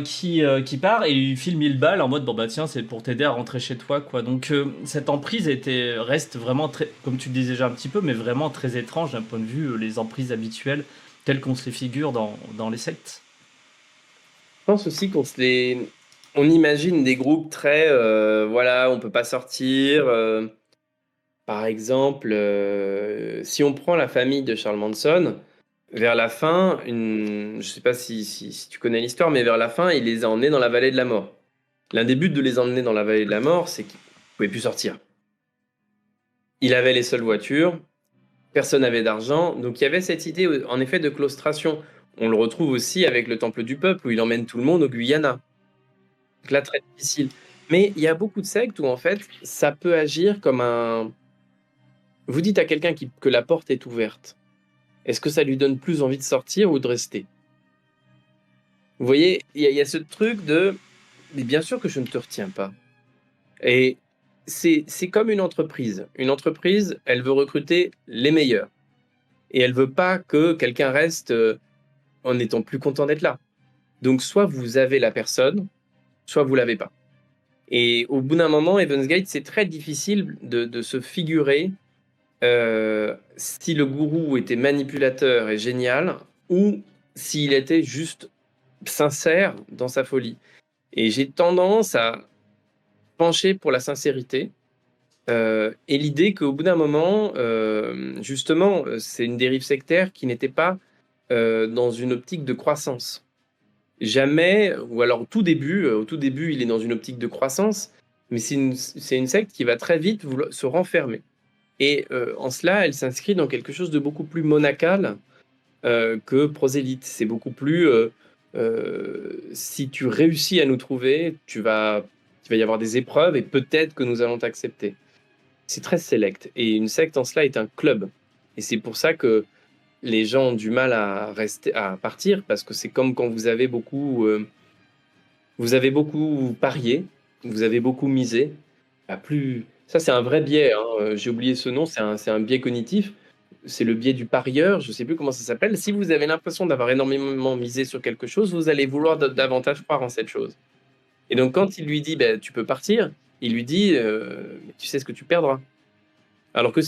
Qui part et il file 1000 balles en mode bon bah tiens, c'est pour t'aider à rentrer chez toi, quoi. Donc cette emprise reste vraiment très, comme tu le disais déjà un petit peu, mais vraiment très étrange d'un point de vue les emprises habituelles telles qu'on se les figure dans les sectes. Je pense aussi on imagine des groupes très, voilà, on peut pas sortir. Par exemple, si on prend la famille de Charles Manson, vers la fin, je sais pas si tu connais l'histoire, mais vers la fin, il les a emmenés dans la vallée de la mort. L'un des buts de les emmener dans la vallée de la mort, c'est qu'ils ne pouvaient plus sortir. Il avait les seules voitures, personne n'avait d'argent, donc il y avait cette idée, en effet, de claustration. On le retrouve aussi avec le Temple du Peuple, où il emmène tout le monde au Guyana. Donc là, très difficile. Mais il y a beaucoup de sectes où, en fait, ça peut agir comme un... Vous dites à quelqu'un que la porte est ouverte. est-ce que ça lui donne plus envie de sortir ou de rester? Vous voyez, il y a ce truc de: «Mais bien sûr que je ne te retiens pas». Et c'est comme une entreprise. Une entreprise, elle veut recruter les meilleurs et elle veut pas que quelqu'un reste, en étant plus content d'être là. Donc soit vous avez la personne, soit vous l'avez pas. Et au bout d'un moment, Heaven's Gate, c'est très difficile de se figurer, si le gourou était manipulateur et génial ou s'il était juste sincère dans sa folie. Et j'ai tendance à pencher pour la sincérité, et l'idée qu'au bout d'un moment, justement, c'est une dérive sectaire qui n'était pas, dans une optique de croissance. Jamais ou alors au tout début, il est dans une optique de croissance, mais c'est une secte qui va très vite vouloir se renfermer et en cela, elle s'inscrit dans quelque chose de beaucoup plus monacal, que prosélyte. C'est beaucoup plus, si tu réussis à nous trouver, tu vas y avoir des épreuves et peut-être que nous allons t'accepter. C'est très sélect et une secte en cela est un club et c'est pour ça que les gens ont du mal à partir parce que c'est comme quand vous avez beaucoup parié, vous avez beaucoup misé, bah, plus ça c'est un vrai biais, hein, j'ai oublié ce nom, c'est un biais cognitif. C'est le biais du parieur, je ne sais plus comment ça s'appelle. Si vous avez l'impression d'avoir énormément misé sur quelque chose, vous allez vouloir davantage croire en cette chose. Et donc quand il lui dit: «Beh, tu peux partir», il lui dit: «Mais tu sais ce que tu perdras». Alors que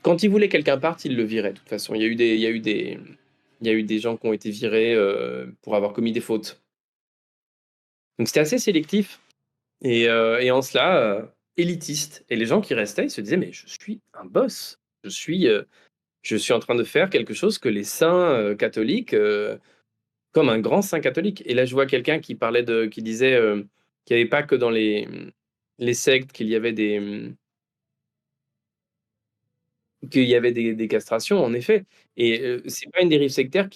quand il voulait que quelqu'un parte, il le virait de toute façon. Il y a eu des gens qui ont été virés, pour avoir commis des fautes. Donc c'était assez sélectif et en cela, élitiste et les gens qui restaient, ils se disaient: «Mais je suis un boss. Je suis en train de faire quelque chose que les saints, catholiques, comme un grand saint catholique». Et là, je vois quelqu'un qui disait, qu'il n'y avait pas que dans les sectes qu'il y avait des castrations, en effet. Et c'est pas une dérive sectaire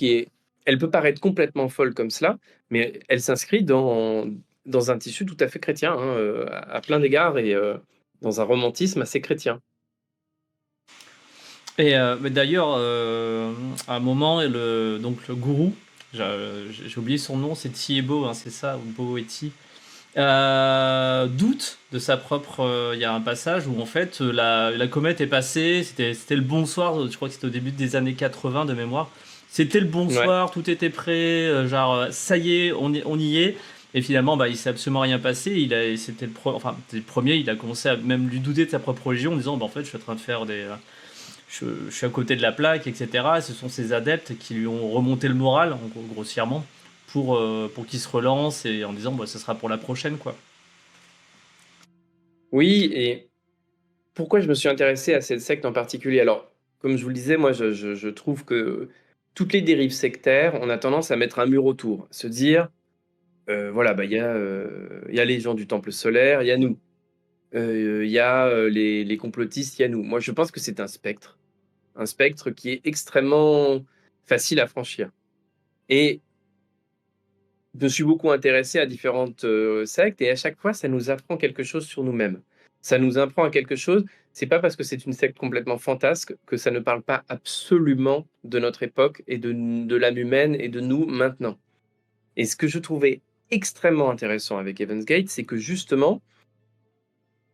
elle peut paraître complètement folle comme cela, mais elle s'inscrit dans un tissu tout à fait chrétien, hein, à plein d'égards et dans un romantisme assez chrétien. Et mais d'ailleurs, à un moment, donc le gourou, j'ai oublié son nom, c'est Thiébo, hein, c'est ça, ou Boeti, doute de sa propre. Il y a un passage où en fait la comète est passée, c'était le bonsoir, je crois que c'était au début des années 80 de mémoire. C'était le Ouais. bonsoir, tout était prêt, genre ça y est, on y est. Et finalement, bah, il s'est absolument rien passé. C'était le premier, il a commencé à même lui douter de sa propre religion en disant bah, en fait, je suis en train de faire je suis à côté de la plaque, etc. Et ce sont ses adeptes qui lui ont remonté le moral, en gros, grossièrement, pour qu'il se relance et en disant bah, ce sera pour la prochaine, quoi. Oui, et pourquoi je me suis intéressé à cette secte en particulier? Alors, comme je vous le disais, moi, je trouve que toutes les dérives sectaires, on a tendance à mettre un mur autour, se dire, voilà, bah, il y a les gens du temple solaire, il y a nous, il y a, les complotistes, il y a nous. Moi, je pense que c'est un spectre qui est extrêmement facile à franchir et je me suis beaucoup intéressé à différentes, sectes et à chaque fois, ça nous apprend quelque chose sur nous-mêmes. Ça nous apprend à quelque chose, c'est pas parce que c'est une secte complètement fantasque que ça ne parle pas absolument de notre époque et de l'âme humaine et de nous maintenant. Et ce que je trouvais extrêmement intéressant avec Heaven's Gate, c'est que justement,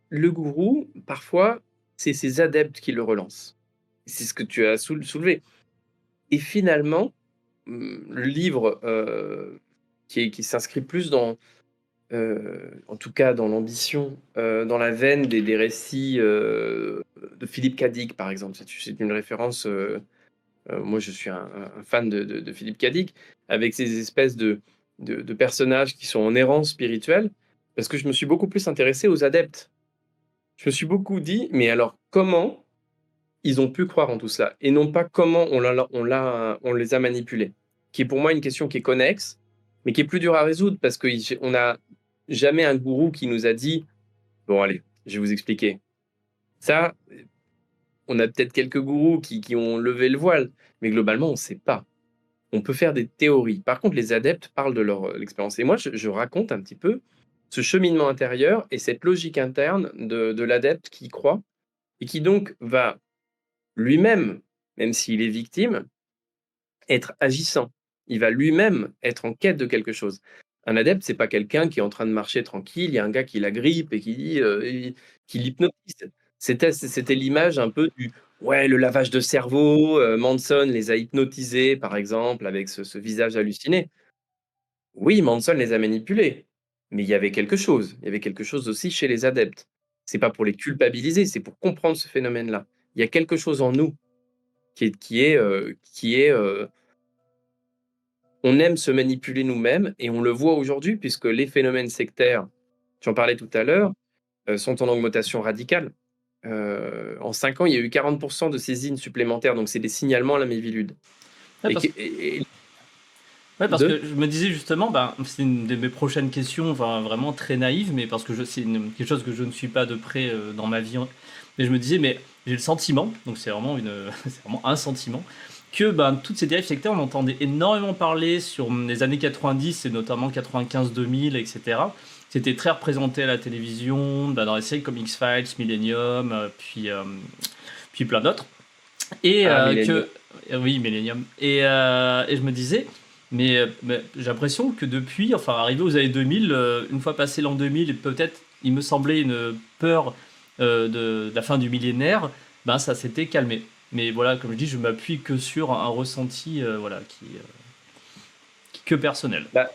le gourou, parfois, c'est ses adeptes qui le relancent. C'est ce que tu as soulevé et finalement, le livre, qui s'inscrit plus en tout cas dans l'ambition, dans la veine des récits, de Philippe Cadic, par exemple. C'est une référence, moi je suis un fan de Philippe Cadic, avec ces espèces de personnages qui sont en errance spirituelle, parce que je me suis beaucoup plus intéressé aux adeptes. Je me suis beaucoup dit: «Mais alors comment ils ont pu croire en tout cela?» et non pas comment on les a manipulés. Qui est pour moi une question qui est connexe, mais qui est plus dure à résoudre parce qu'on n'a jamais un gourou qui nous a dit: «Bon allez, je vais vous expliquer». Ça, on a peut-être quelques gourous qui ont levé le voile, mais globalement on ne sait pas. On peut faire des théories. Par contre, les adeptes parlent de leur, expérience et moi je raconte un petit peu ce cheminement intérieur et cette logique interne de l'adepte qui croit et qui donc va lui-même, même s'il est victime, être agissant. Il va lui-même être en quête de quelque chose. Un adepte, c'est pas quelqu'un qui est en train de marcher tranquille, il y a un gars qui l'agrippe et qui dit, qui l'hypnotise. C'était l'image un peu du ouais, le lavage de cerveau, Manson les a hypnotisés, par exemple, avec ce visage halluciné. Oui, Manson les a manipulés, mais il y avait quelque chose. Il y avait quelque chose aussi chez les adeptes. C'est pas pour les culpabiliser, c'est pour comprendre ce phénomène-là. Il y a quelque chose en nous qui est, on aime se manipuler nous-mêmes et on le voit aujourd'hui puisque les phénomènes sectaires, j'en parlais tout à l'heure, sont en augmentation radicale. En 5 ans, il y a eu 40 de saisines supplémentaires, donc c'est des signalements à la Miviludes. Ouais, Et parce, qui et ouais, parce de que je me disais justement, bah, c'est une de mes prochaines questions, enfin, vraiment très naïve, mais parce que quelque chose que je ne suis pas de près dans ma vie. Mais je me disais, mais j'ai le sentiment, donc c'est vraiment, c'est vraiment un sentiment, que bah, toutes ces dérives sectaires, on entendait énormément parler sur les années 90 et notamment 95-2000, etc. C'était très représenté à la télévision, bah, dans les séries comme X-Files, Millennium, puis plein d'autres. Et ah, Millennium. oui, Millennium. Et je me disais, mais j'ai l'impression que depuis, enfin, arrivé aux années 2000, une fois passé l'an 2000, et peut-être, il me semblait une peur de la fin du millénaire, ben ça s'était calmé. Mais voilà, comme je dis, je m'appuie que sur un ressenti, voilà, que personnel. Bah,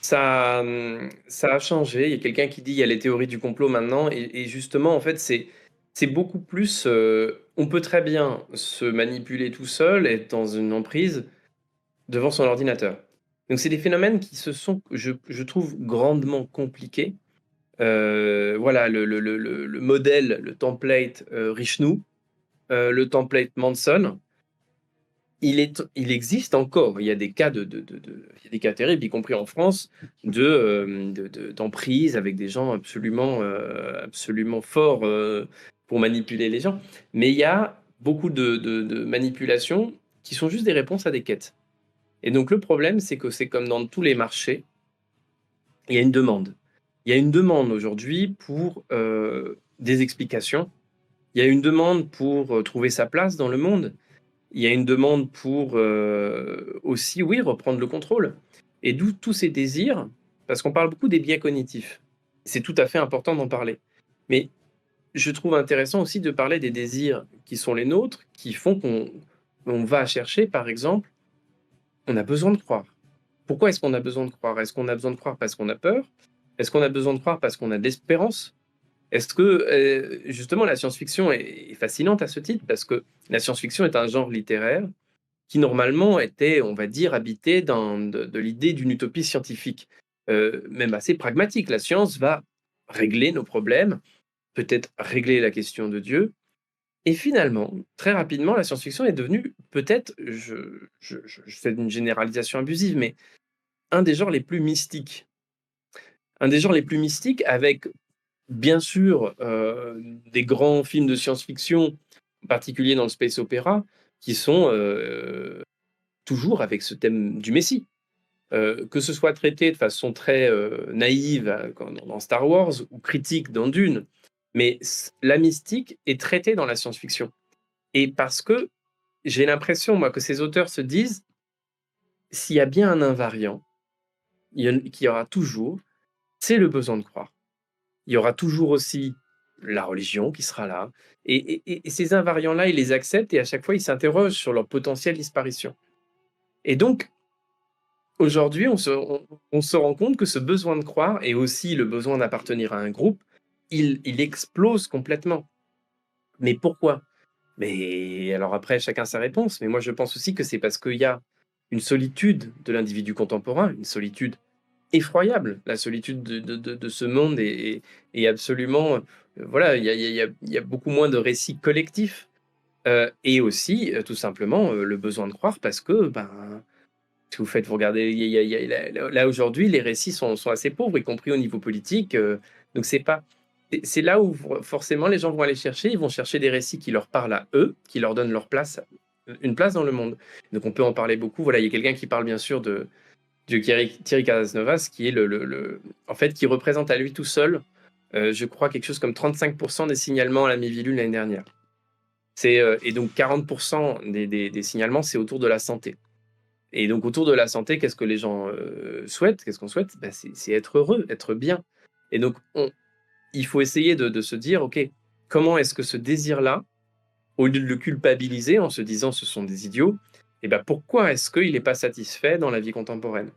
ça a changé. Il y a quelqu'un qui dit: «Il y a les théories du complot maintenant» et justement, en fait, c'est beaucoup plus, on peut très bien se manipuler tout seul, être dans une emprise devant son ordinateur. Donc c'est des phénomènes qui se sont, je trouve, grandement compliqués. Voilà, le modèle, le template, Richelieu, le template Manson, il existe encore. Il y a des cas il y a des cas terribles, y compris en France, d'emprise avec des gens absolument, absolument forts, pour manipuler les gens. Mais il y a beaucoup de manipulations qui sont juste des réponses à des quêtes. Et donc le problème, c'est que c'est comme dans tous les marchés, il y a une demande. Il y a une demande aujourd'hui pour, des explications. Il y a une demande pour, trouver sa place dans le monde. Il y a une demande pour, aussi, oui, reprendre le contrôle. Et d'où tous ces désirs, parce qu'on parle beaucoup des biais cognitifs. C'est tout à fait important d'en parler. Mais je trouve intéressant aussi de parler des désirs qui sont les nôtres, qui font qu'on va chercher, par exemple, on a besoin de croire. Pourquoi est-ce qu'on a besoin de croire? Est-ce qu'on a besoin de croire parce qu'on a peur? Est-ce qu'on a besoin de croire parce qu'on a de l'espérance? Est-ce que, justement, la science-fiction est fascinante à ce titre? Parce que la science-fiction est un genre littéraire qui normalement était, on va dire, habité de l'idée d'une utopie scientifique, même assez pragmatique. La science va régler nos problèmes, peut-être régler la question de Dieu. Et finalement, très rapidement, la science-fiction est devenue peut-être, je fais une généralisation abusive, mais un des genres les plus mystiques. Un des genres les plus mystiques avec, bien sûr, des grands films de science-fiction, en particulier dans le space opéra, qui sont, toujours avec ce thème du messie. Que ce soit traité de façon très, naïve, comme dans Star Wars ou critique dans Dune, mais la mystique est traitée dans la science-fiction. Et parce que j'ai l'impression, moi, que ces auteurs se disent: «S'il y a bien un invariant, qu'il y aura toujours, c'est le besoin de croire». Il y aura toujours aussi la religion qui sera là et ces invariants-là, ils les acceptent et à chaque fois, ils s'interrogent sur leur potentielle disparition. Et donc, aujourd'hui, on se rend compte que ce besoin de croire et aussi le besoin d'appartenir à un groupe, il explose complètement. Mais pourquoi? Mais alors après, chacun sa réponse, mais moi je pense aussi que c'est parce qu'il y a une solitude de l'individu contemporain, une solitude effroyable. La solitude de ce monde est absolument, voilà, il y a beaucoup moins de récits collectifs, et aussi, tout simplement, le besoin de croire parce que, ben, si vous regardez, il y a là aujourd'hui, les récits sont assez pauvres, y compris au niveau politique, donc c'est pas c'est là où forcément les gens vont aller chercher, ils vont chercher des récits qui leur parlent à eux, qui leur donnent leur place, une place dans le monde. Donc on peut en parler beaucoup. Voilà, il y a quelqu'un qui parle bien sûr de Thierry Casasnovas qui est en fait, qui représente à lui tout seul, je crois quelque chose comme 35 des signalements à la Miviludes l'année dernière. Et donc 40% des signalements, c'est autour de la santé. Et donc autour de la santé, qu'est-ce que les gens souhaitent? Qu'est-ce qu'on souhaite? Bah, c'est être heureux, être bien. Et donc il faut essayer de se dire, OK, comment est-ce que ce désir-là, au lieu de le culpabiliser en se disant ce sont des idiots, et ben pourquoi est-ce qu'il n'est pas satisfait dans la vie contemporaine?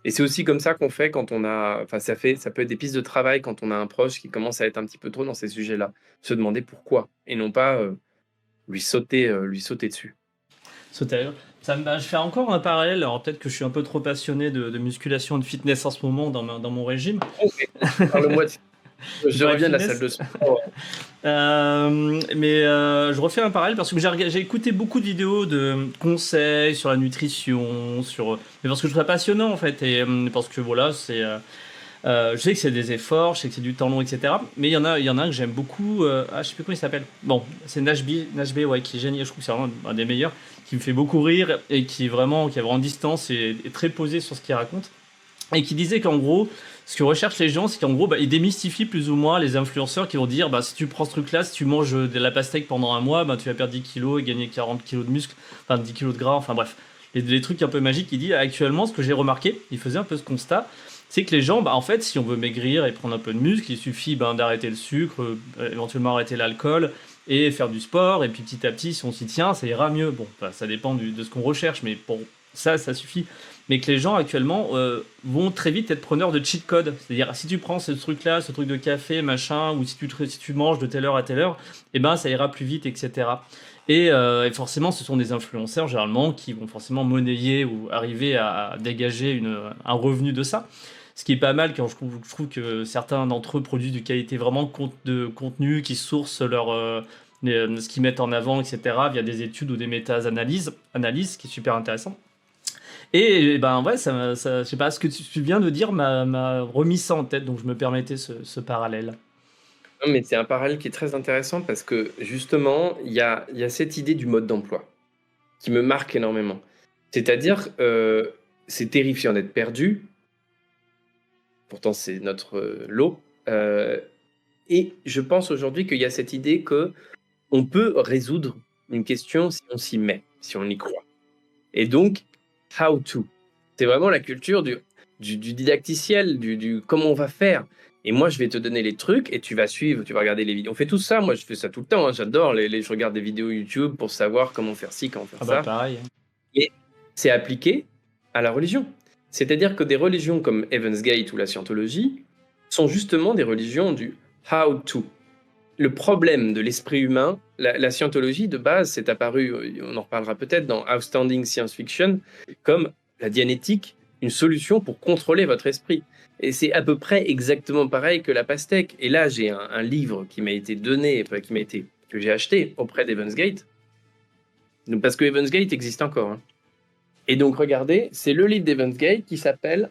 Et c'est aussi comme ça qu'on fait quand on a, enfin ça peut être des pistes de travail quand on a un proche qui commence à être un petit peu trop dans ces sujets-là, se demander pourquoi et non pas lui sauter dessus. Sauter. Je fais encore un parallèle. Alors peut-être que je suis un peu trop passionné de musculation et de fitness en ce moment dans mon régime. Ok, parle-moi je Dans la reviens de la salle fitness. de sport. Je refais un parallèle parce que j'ai écouté beaucoup de vidéos de conseils sur la nutrition, mais parce que je trouve ça passionnant en fait, et parce que voilà, je sais que c'est des efforts, je sais que c'est du temps long, etc. Mais il y en a un que j'aime beaucoup. Je sais plus comment il s'appelle. Bon, c'est Nashbe, ouais, qui est génial. Je trouve que c'est vraiment un des meilleurs, qui me fait beaucoup rire et qui a vraiment distance et très posé sur ce qu'il raconte. Et qui disait qu'en gros, ce que recherchent les gens, c'est qu'en gros, ils démystifient plus ou moins les influenceurs qui vont dire, si tu prends ce truc-là, si tu manges de la pastèque pendant un mois, tu vas perdre 10 kilos et gagner 40 kilos de muscles, enfin 10 kilos de gras, enfin bref. Les trucs un peu magiques. Il dit, actuellement, ce que j'ai remarqué, il faisait un peu ce constat, c'est que les gens, en fait, si on veut maigrir et prendre un peu de muscle, il suffit d'arrêter le sucre, éventuellement arrêter l'alcool et faire du sport. Et puis petit à petit, si on s'y tient, ça ira mieux. Bon, ça dépend de ce qu'on recherche, mais pour ça suffit. Mais que les gens actuellement vont très vite être preneurs de cheat code. C'est-à-dire, si tu prends ce truc-là, ce truc de café, machin, ou si tu manges de telle heure à telle heure, ça ira plus vite, etc. Et forcément, ce sont des influenceurs, généralement, qui vont forcément monnayer ou arriver à dégager un revenu de ça. Ce qui est pas mal quand je trouve que certains d'entre eux produisent du qualité vraiment de contenu, qui sourcent ce qu'ils mettent en avant, etc., via des études ou des méta-analyses, ce qui est super intéressant. Et ouais, je sais pas, ce que tu viens de dire m'a remis ça en tête, donc je me permettais ce parallèle. Non, mais c'est un parallèle qui est très intéressant parce que justement, il y a cette idée du mode d'emploi qui me marque énormément. C'est-à-dire, c'est terrifiant d'être perdu, pourtant c'est notre lot. Et je pense aujourd'hui qu'il y a cette idée que on peut résoudre une question si on s'y met, si on y croit. Et donc, how to. C'est vraiment la culture du didacticiel, du comment on va faire. Et moi, je vais te donner les trucs et tu vas suivre, tu vas regarder les vidéos. On fait tout ça, moi je fais ça tout le temps, hein. J'adore, je regarde des vidéos YouTube pour savoir comment faire ci, comment faire Ah ça. pareil. Et c'est appliqué à la religion. C'est-à-dire que des religions comme Heaven's Gate ou la Scientologie sont justement des religions du how to. Le problème de l'esprit humain, la scientologie de base, c'est apparu, on en reparlera peut-être dans Outstanding Science Fiction, comme la dianétique, une solution pour contrôler votre esprit. Et c'est à peu près exactement pareil que la pastèque. Et là, j'ai un livre qui m'a été donné, enfin, que j'ai acheté auprès d'Evans Gate. Donc, parce que Evans Gate existe encore, hein. Et donc, regardez, c'est le livre d'Evans Gate qui s'appelle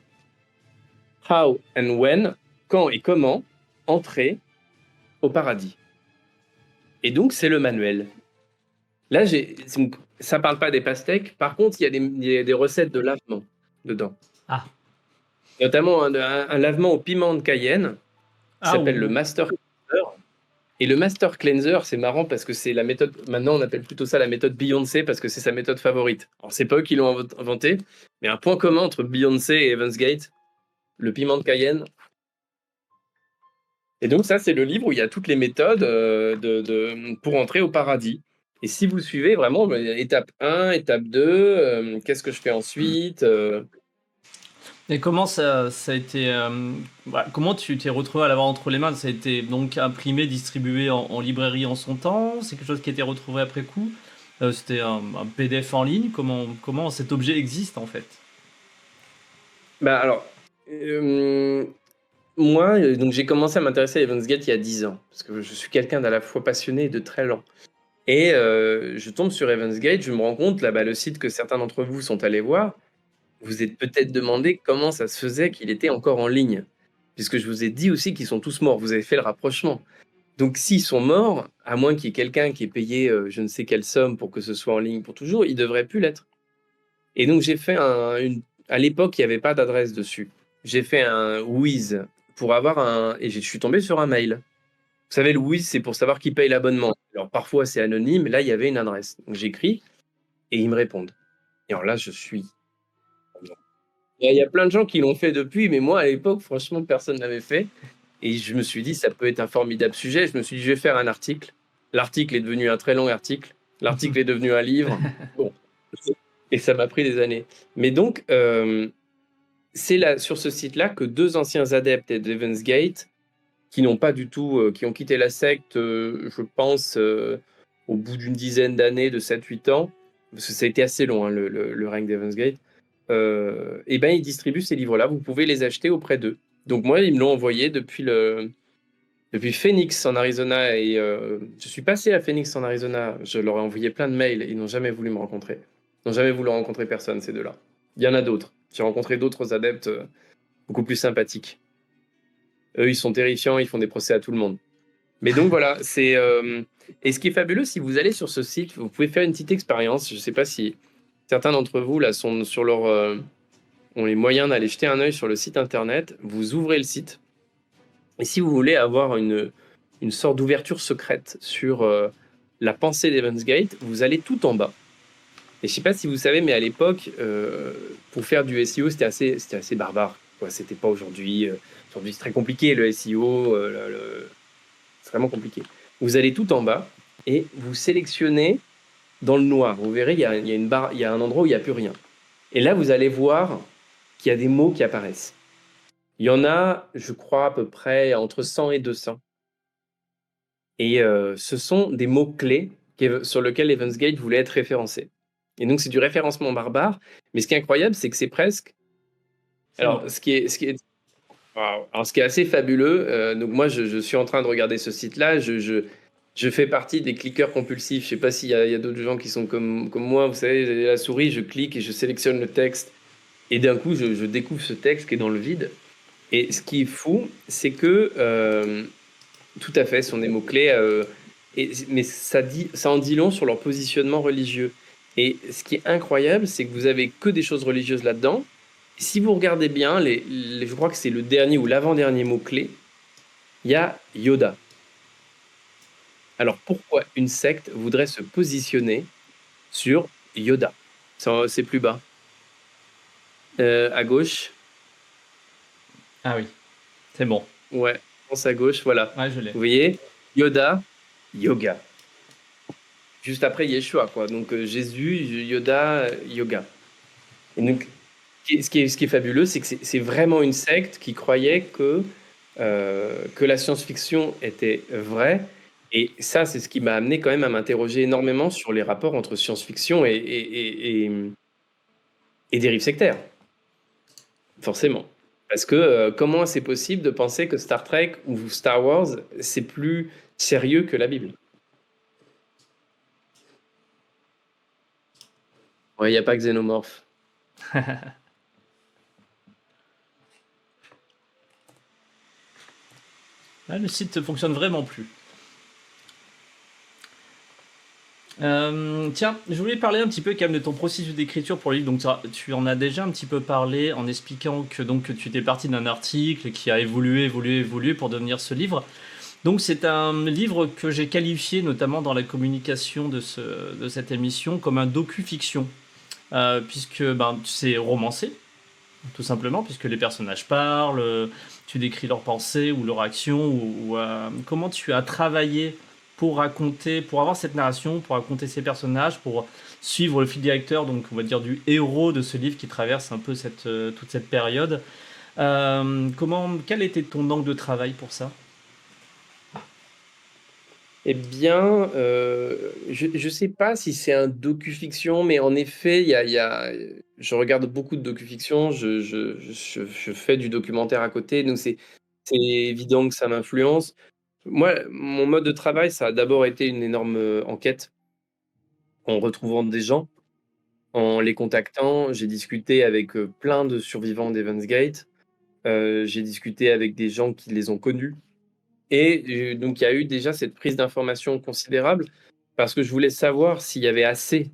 How and When, quand et comment entrer au paradis. Et donc, c'est le manuel. Là, ça parle pas des pastèques. Par contre, il y a des recettes de lavement dedans. Ah. Notamment un lavement au piment de Cayenne qui s'appelle le Master Cleanser. Et le Master Cleanser, c'est marrant parce que c'est la méthode, maintenant on appelle plutôt ça la méthode Beyoncé parce que c'est sa méthode favorite. Alors, c'est pas eux qui l'ont inventé, mais un point commun entre Beyoncé et Evans Gate, le piment de Cayenne. Et donc ça, c'est le livre où il y a toutes les méthodes pour entrer au paradis. Et si vous suivez vraiment, étape 1, étape 2, qu'est-ce que je fais ensuite Et comment ça a été. Comment tu t'es retrouvé à l'avoir entre les mains? Ça a été donc imprimé, distribué en librairie en son temps? C'est quelque chose qui a été retrouvé après coup? C'était un PDF en ligne? Comment cet objet existe en fait? Bah alors, moi, donc j'ai commencé à m'intéresser à Evans Gate il y a 10 ans, parce que je suis quelqu'un d'à la fois passionné et de très lent. Et je tombe sur Evans Gate, je me rends compte, là, le site que certains d'entre vous sont allés voir, vous êtes peut-être demandé comment ça se faisait qu'il était encore en ligne. Puisque je vous ai dit aussi qu'ils sont tous morts, vous avez fait le rapprochement. Donc s'ils sont morts, à moins qu'il y ait quelqu'un qui ait payé je ne sais quelle somme pour que ce soit en ligne pour toujours, ils ne devraient plus l'être. Et donc j'ai fait à l'époque, il n'y avait pas d'adresse dessus. J'ai fait un Wiz pour avoir et je suis tombé sur un mail. Vous savez, le WHOIS, c'est pour savoir qui paye l'abonnement. Alors parfois c'est anonyme, là il y avait une adresse. Donc j'écris et ils me répondent. Et alors là, je suis. Il y a plein de gens qui l'ont fait depuis, mais moi à l'époque, franchement, personne ne l'avait fait. Et je me suis dit, ça peut être un formidable sujet. Je me suis dit, je vais faire un article. L'article est devenu un très long article. L'article est devenu un livre. Bon. Et ça m'a pris des années. Mais donc, c'est là, sur ce site-là que deux anciens adeptes d'Evans Gate, qui n'ont pas du tout, qui ont quitté la secte, je pense, au bout d'une dizaine d'années, de 7-8 ans, parce que ça a été assez long, hein, le règne d'Evans Gate, et ben ils distribuent ces livres-là. Vous pouvez les acheter auprès d'eux. Donc moi, ils me l'ont envoyé depuis Phoenix en Arizona, et je suis passé à Phoenix en Arizona. Je leur ai envoyé plein de mails. Ils n'ont jamais voulu me rencontrer. Ils n'ont jamais voulu rencontrer personne, ces deux-là. Il y en a d'autres. J'ai rencontré d'autres adeptes beaucoup plus sympathiques. Eux, ils sont terrifiants, ils font des procès à tout le monde. Mais donc voilà, c'est. Et ce qui est fabuleux, si vous allez sur ce site, vous pouvez faire une petite expérience. Je ne sais pas si certains d'entre vous là sont sur leur ont les moyens d'aller jeter un œil sur le site internet. Vous ouvrez le site, et si vous voulez avoir une sorte d'ouverture secrète sur la pensée d'Evans Gate, vous allez tout en bas. Et je ne sais pas si vous savez, mais à l'époque, pour faire du SEO, c'était assez barbare. C'était pas aujourd'hui. Aujourd'hui, c'est très compliqué le SEO. C'est vraiment compliqué. Vous allez tout en bas et vous sélectionnez dans le noir. Vous verrez, il y a une barre, il y a un endroit où il n'y a plus rien. Et là, vous allez voir qu'il y a des mots qui apparaissent. Il y en a, je crois, à peu près entre 100 et 200. Et ce sont des mots-clés sur lesquels Evans Gate voulait être référencé. Et donc, c'est du référencement barbare. Mais ce qui est incroyable, c'est que c'est presque. Alors, ce qui est Wow. Alors, ce qui est assez fabuleux, donc moi, je suis en train de regarder ce site-là. Je fais partie des cliqueurs compulsifs. Je ne sais pas s'il y a d'autres gens qui sont comme moi. Vous savez, j'ai la souris, je clique et je sélectionne le texte. Et d'un coup, je découvre ce texte qui est dans le vide. Et ce qui est fou, c'est que tout à fait, ce sont des mots-clés. Mais ça en dit long sur leur positionnement religieux. Et ce qui est incroyable, c'est que vous avez que des choses religieuses là-dedans. Si vous regardez bien, je crois que c'est le dernier ou l'avant-dernier mot-clé, il y a Yoda. Alors pourquoi une secte voudrait se positionner sur Yoda? C'est plus bas. À gauche. Ah oui, c'est bon. Ouais, pense à gauche, voilà. Ouais, je l'ai. Vous voyez, Yoda, yoga. Juste après Yeshua, quoi. Donc Jésus, Yoda, yoga. Et donc, ce qui est fabuleux, c'est que c'est vraiment une secte qui croyait que la science-fiction était vraie. Et ça, c'est ce qui m'a amené quand même à m'interroger énormément sur les rapports entre science-fiction et dérives sectaires. Forcément. Parce que comment c'est possible de penser que Star Trek ou Star Wars, c'est plus sérieux que la Bible? Ouais, il n'y a pas Xénomorphe. Là, le site fonctionne vraiment plus. Tiens, je voulais parler un petit peu quand même de ton processus d'écriture pour le livre. Donc tu en as déjà un petit peu parlé en expliquant que tu étais parti d'un article qui a évolué pour devenir ce livre. Donc c'est un livre que j'ai qualifié notamment dans la communication de cette émission comme un docu-fiction. Puisque c'est romancé, tout simplement, puisque les personnages parlent, tu décris leurs pensées ou leurs actions, comment tu as travaillé pour raconter, pour avoir cette narration, pour raconter ces personnages, pour suivre le fil directeur, donc on va dire du héros de ce livre qui traverse un peu toute cette période. Quel était ton angle de travail pour ça? Eh bien, je ne sais pas si c'est un docu-fiction, mais en effet, je regarde beaucoup de docu-fiction, je fais du documentaire à côté, donc c'est évident que ça m'influence. Moi, mon mode de travail, ça a d'abord été une énorme enquête en retrouvant des gens, en les contactant. J'ai discuté avec plein de survivants d'Evans Gate, j'ai discuté avec des gens qui les ont connus. Et donc, il y a eu déjà cette prise d'information considérable parce que je voulais savoir s'il y avait assez.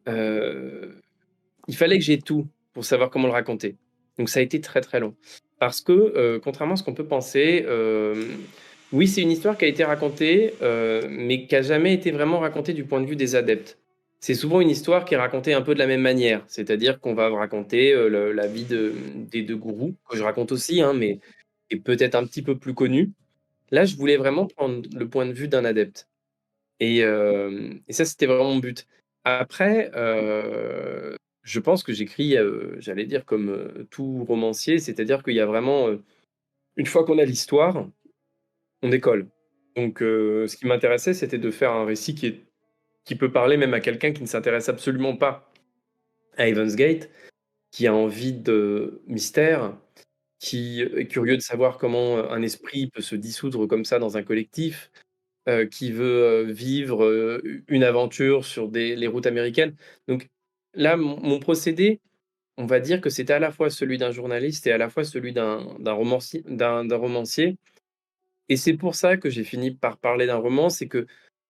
Il fallait que j'ai tout pour savoir comment le raconter. Donc, ça a été très, très long. Parce que, contrairement à ce qu'on peut penser, Oui, c'est une histoire qui a été racontée, mais qui a jamais été vraiment racontée du point de vue des adeptes. C'est souvent une histoire qui est racontée un peu de la même manière, c'est-à-dire qu'on va raconter, la vie des 2 gourous, que je raconte aussi, hein, mais qui est peut-être un petit peu plus connue. Là, je voulais vraiment prendre le point de vue d'un adepte et ça, c'était vraiment mon but. Après, je pense que j'écris, j'allais dire comme, tout romancier, c'est-à-dire qu'il y a vraiment, une fois qu'on a l'histoire, on décolle. Donc ce qui m'intéressait, c'était de faire un récit qui peut parler même à quelqu'un qui ne s'intéresse absolument pas à Heaven's Gate, qui a envie de mystère, qui est curieux de savoir comment, un esprit peut se dissoudre comme ça dans un collectif, qui veut, vivre, une aventure sur les routes américaines. Donc là, mon procédé, on va dire que c'était à la fois celui d'un journaliste et à la fois celui d'un romancier et c'est pour ça que j'ai fini par parler d'un roman, c'est que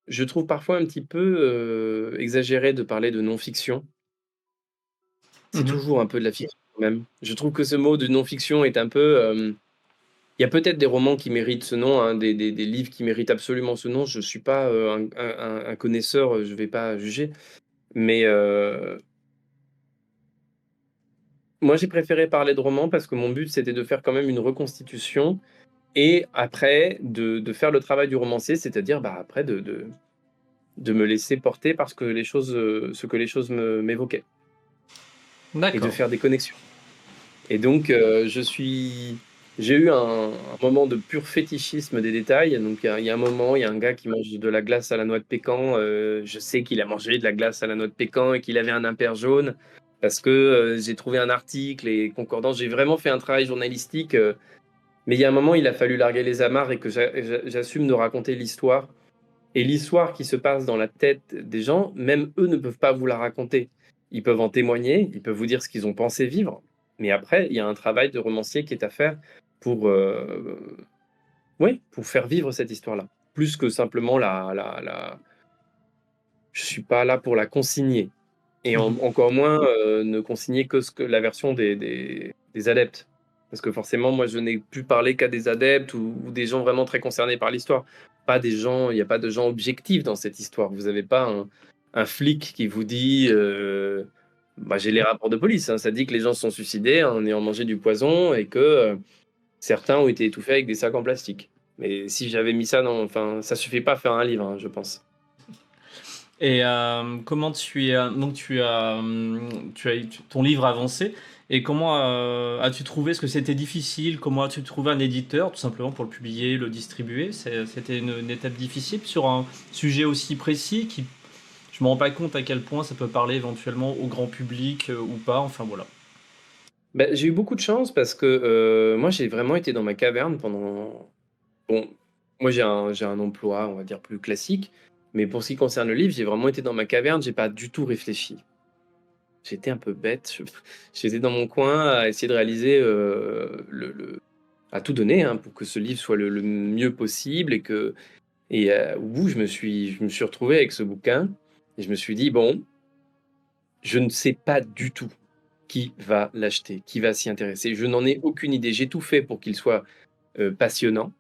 je trouve parfois un petit peu, exagéré de parler de non-fiction. C'est Mmh. toujours un peu de la fiction quand même. Je trouve que ce mot de non-fiction est un peu, il y a peut-être des romans qui méritent ce nom, hein, des livres qui méritent absolument ce nom. Je suis pas, un connaisseur, je vais pas juger. Mais, moi j'ai préféré parler de romans parce que mon but c'était de faire quand même une reconstitution et après de faire le travail du romancier, c'est-à-dire, bah, après de me laisser porter parce que les choses, ce que les choses m'évoquaient et de D'accord. faire des connexions. Et donc, j'ai eu un moment de pur fétichisme des détails. Donc il y a un moment, il y a un gars qui mange de la glace à la noix de pécan, je sais qu'il a mangé de la glace à la noix de pécan et qu'il avait un impair jaune parce que, j'ai trouvé un article et concordance. J'ai vraiment fait un travail journalistique, mais il y a un moment, il a fallu larguer les amarres et que j'assume de raconter l'histoire et l'histoire qui se passe dans la tête des gens, même eux ne peuvent pas vous la raconter. Ils peuvent en témoigner, ils peuvent vous dire ce qu'ils ont pensé vivre, mais après, il y a un travail de romancier qui est à faire pour, ouais, pour faire vivre cette histoire-là. Plus que simplement je suis pas là pour la consigner et Mmh. encore moins, ne consigner que ce que la version des adeptes. Parce que forcément, moi, je n'ai pu parler qu'à des adeptes ou des gens vraiment très concernés par l'histoire. Pas des gens Il y a pas de gens objectifs dans cette histoire. Vous avez pas un flic qui vous dit, bah, j'ai les rapports de police, hein, ça dit que les gens se sont suicidés en ayant mangé du poison et que, certains ont été étouffés avec des sacs en plastique. Mais si j'avais mis ça dans enfin, ça suffit pas à faire un livre, hein, je pense. Et comment donc tu as eu ton livre avancé et comment, as-tu trouvé? Est-ce que c'était difficile? Comment as-tu trouvé un éditeur, tout simplement pour le publier, le distribuer? C'était une étape difficile sur un sujet aussi précis qui je me rends pas compte à quel point ça peut parler éventuellement au grand public, ou pas, enfin voilà. Bah, j'ai eu beaucoup de chance parce que, moi, j'ai vraiment été dans ma caverne pendant bon, moi, j'ai un emploi, on va dire, plus classique, mais pour ce qui concerne le livre, j'ai vraiment été dans ma caverne, j'ai pas du tout réfléchi. J'étais un peu bête, j'étais dans mon coin à essayer de réaliser, le à tout donner, hein, pour que ce livre soit le mieux possible et au bout, je me suis retrouvé avec ce bouquin et je me suis dit: «Bon, je ne sais pas du tout qui va l'acheter, qui va s'y intéresser. Je n'en ai aucune idée. J'ai tout fait pour qu'il soit, passionnant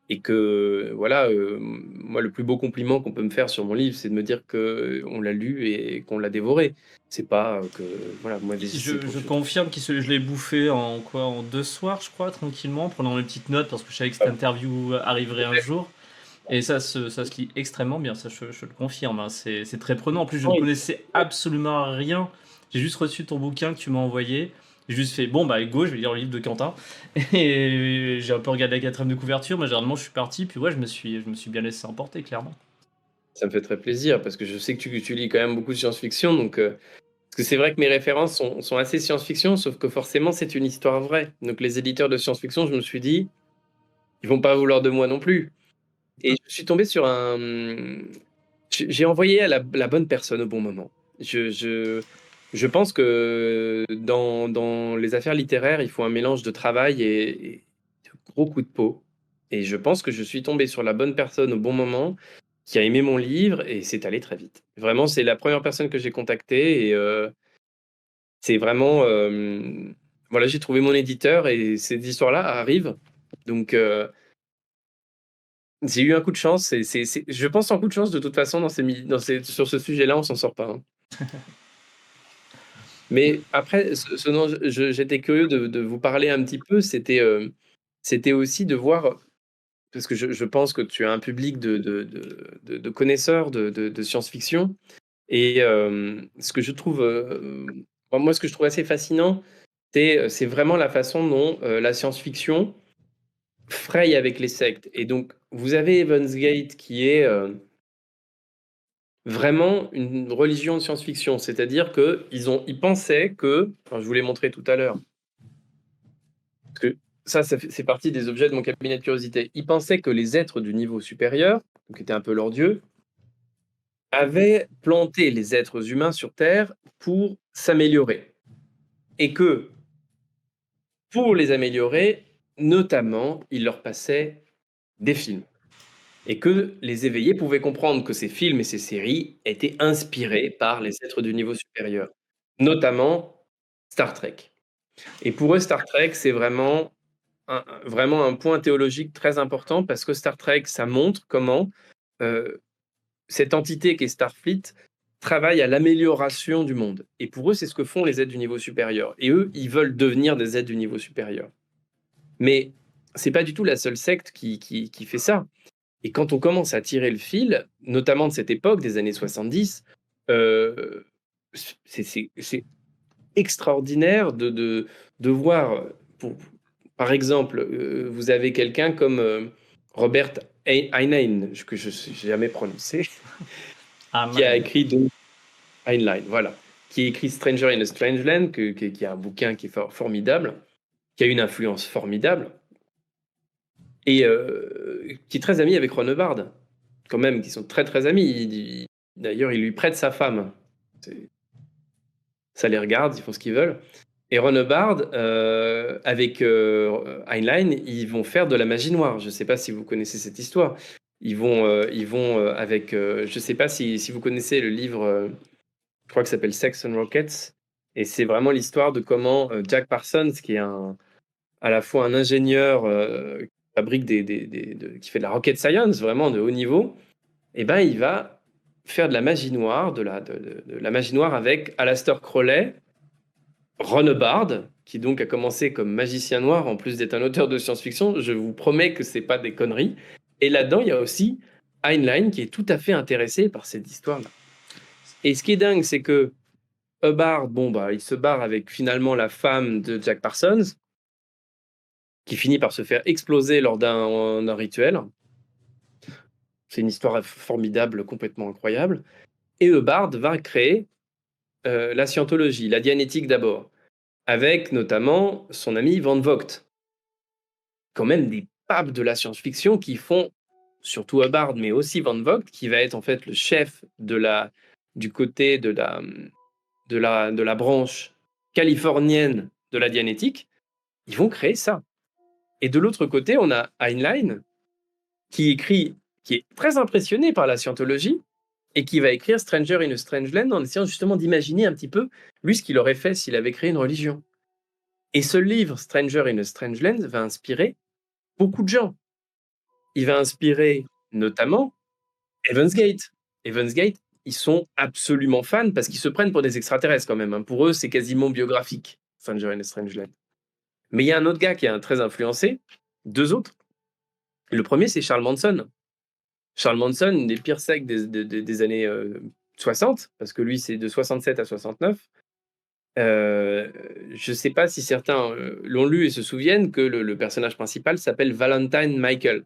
et que voilà, moi le plus beau compliment qu'on peut me faire sur mon livre, c'est de me dire qu'on l'a lu et qu'on l'a dévoré. C'est pas, que voilà, moi des c'est Je pour je je confirme je l'ai bouffé en quoi? En 2 soirs, je crois, tranquillement, en prenant mes petites notes parce que je savais que cette interview arriverait un jour. Et ça se lit extrêmement bien, ça je le confirme, hein, c'est très prenant. En plus, je ne connaissais absolument rien. J'ai juste reçu ton bouquin que tu m'as envoyé. J'ai juste fait: «Bon, bah, go, je vais lire le livre de Quentin» et j'ai un peu regardé la quatrième de couverture, mais généralement, je suis parti, puis ouais, je me suis bien laissé emporter, clairement. Ça me fait très plaisir parce que je sais que tu lis quand même beaucoup de science-fiction donc parce que c'est vrai que mes références sont assez science-fiction, sauf que forcément c'est une histoire vraie. Donc les éditeurs de science-fiction, je me suis dit: «Ils vont pas vouloir de moi non plus» et je suis tombé sur j'ai envoyé à la bonne personne au bon moment. Je pense que dans les affaires littéraires, il faut un mélange de travail et de gros coups de peau et je pense que je suis tombé sur la bonne personne au bon moment, qui a aimé mon livre et c'est allé très vite. Vraiment, c'est la première personne que j'ai contactée et c'est vraiment, voilà, j'ai trouvé mon éditeur et ces histoires-là arrivent donc J'ai eu un coup de chance. Je pense en coup de chance de toute façon sur ce sujet-là, on s'en sort pas. Hein. Mais après, ce dont j'étais curieux de vous parler un petit peu, c'était aussi de voir, parce que je pense que tu as un public de connaisseurs de science-fiction. Et ce que je trouve, moi, ce que je trouve assez fascinant, c'est vraiment la façon dont la science-fiction fraye avec les sectes. Et donc, vous avez Heaven's Gate qui est vraiment une religion de science-fiction, c'est-à-dire qu'ils pensaient que, enfin, je vous l'ai montré tout à l'heure, parce que c'est partie des objets de mon cabinet de curiosité. Ils pensaient que les êtres du niveau supérieur, qui étaient un peu leurs dieux, avaient planté les êtres humains sur Terre pour s'améliorer. Et que, pour les améliorer, notamment, il leur passait des films. Et que les éveillés pouvaient comprendre que ces films et ces séries étaient inspirés par les êtres du niveau supérieur, notamment Star Trek. Et pour eux, Star Trek, c'est vraiment un point théologique très important parce que Star Trek, ça montre comment cette entité qui est Starfleet travaille à l'amélioration du monde. Et pour eux, c'est ce que font les êtres du niveau supérieur. Et eux, ils veulent devenir des êtres du niveau supérieur. Mais c'est pas du tout la seule secte qui fait ça. Et quand on commence à tirer le fil, notamment de cette époque, des années 70, c'est extraordinaire de voir, par exemple, vous avez quelqu'un comme Robert Heinlein, que je n'ai jamais prononcé, qui a écrit Heinlein, voilà, qui a écrit Stranger in a Strange Land, qui a un bouquin qui est formidable, qui a une influence formidable, et qui est très ami avec Ron Hubbard, quand même, qui sont très très amis. D'ailleurs, il lui prête sa femme. Ça les regarde, ils font ce qu'ils veulent. Et Ron Hubbard, avec Heinlein, ils vont faire de la magie noire. Je ne sais pas si vous connaissez cette histoire. Ils vont avec... je ne sais pas si vous connaissez le livre, je crois que ça s'appelle Sex and Rockets. Et c'est vraiment l'histoire de comment Jack Parsons, qui est à la fois un ingénieur qui fabrique qui fait de la rocket science, vraiment de haut niveau, et ben il va faire de la magie noire, de la magie noire avec Aleister Crowley, Ron Hubbard, qui donc a commencé comme magicien noir, en plus d'être un auteur de science-fiction. Je vous promets que c'est pas des conneries. Et là-dedans, il y a aussi Heinlein qui est tout à fait intéressé par cette histoire-là. Et ce qui est dingue, c'est que Hubbard, il se barre avec finalement la femme de Jack Parsons, qui finit par se faire exploser lors d'un rituel. C'est une histoire formidable, complètement incroyable. Et Hubbard va créer la scientologie, la dianétique d'abord, avec notamment son ami Van Vogt. Quand même des papes de la science-fiction qui font, surtout Hubbard, mais aussi Van Vogt, qui va être en fait le chef du côté de la branche californienne de la dianétique. Ils vont créer ça. Et de l'autre côté, on a Heinlein, qui est très impressionné par la scientologie et qui va écrire Stranger in a Strange Land en essayant justement d'imaginer un petit peu, lui, ce qu'il aurait fait s'il avait créé une religion. Et ce livre, Stranger in a Strange Land, va inspirer beaucoup de gens. Il va inspirer notamment Heaven's Gate. Heaven's Gate, ils sont absolument fans parce qu'ils se prennent pour des extraterrestres quand même. Hein. Pour eux, c'est quasiment biographique, Stranger in a Strange Land. Mais il y a un autre gars qui est très influencé, deux autres. Le premier, c'est Charles Manson. Charles Manson, une des pires sectes des années 60, parce que lui, c'est de 67 à 69. Je ne sais pas si certains l'ont lu et se souviennent que le personnage principal s'appelle Valentine Michael.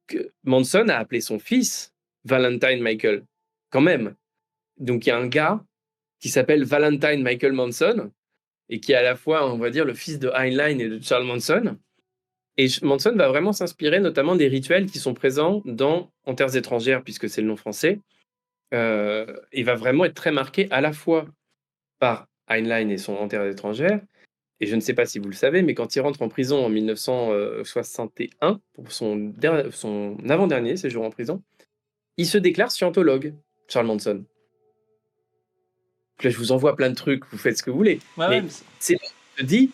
Que Manson a appelé son fils Valentine Michael, quand même. Donc il y a un gars qui s'appelle Valentine Michael Manson et qui est à la fois, on va dire, le fils de Heinlein et de Charles Manson. Et Manson va vraiment s'inspirer notamment des rituels qui sont présents dans En Terres étrangères, puisque c'est le nom français. Il va vraiment être très marqué à la fois par Heinlein et son En Terres étrangères. Et je ne sais pas si vous le savez, mais quand il rentre en prison en 1961, pour son avant-dernier séjour en prison, il se déclare scientologue, Charles Manson. Donc là, je vous envoie plein de trucs, vous faites ce que vous voulez. Ouais, mais ouais, je te dis,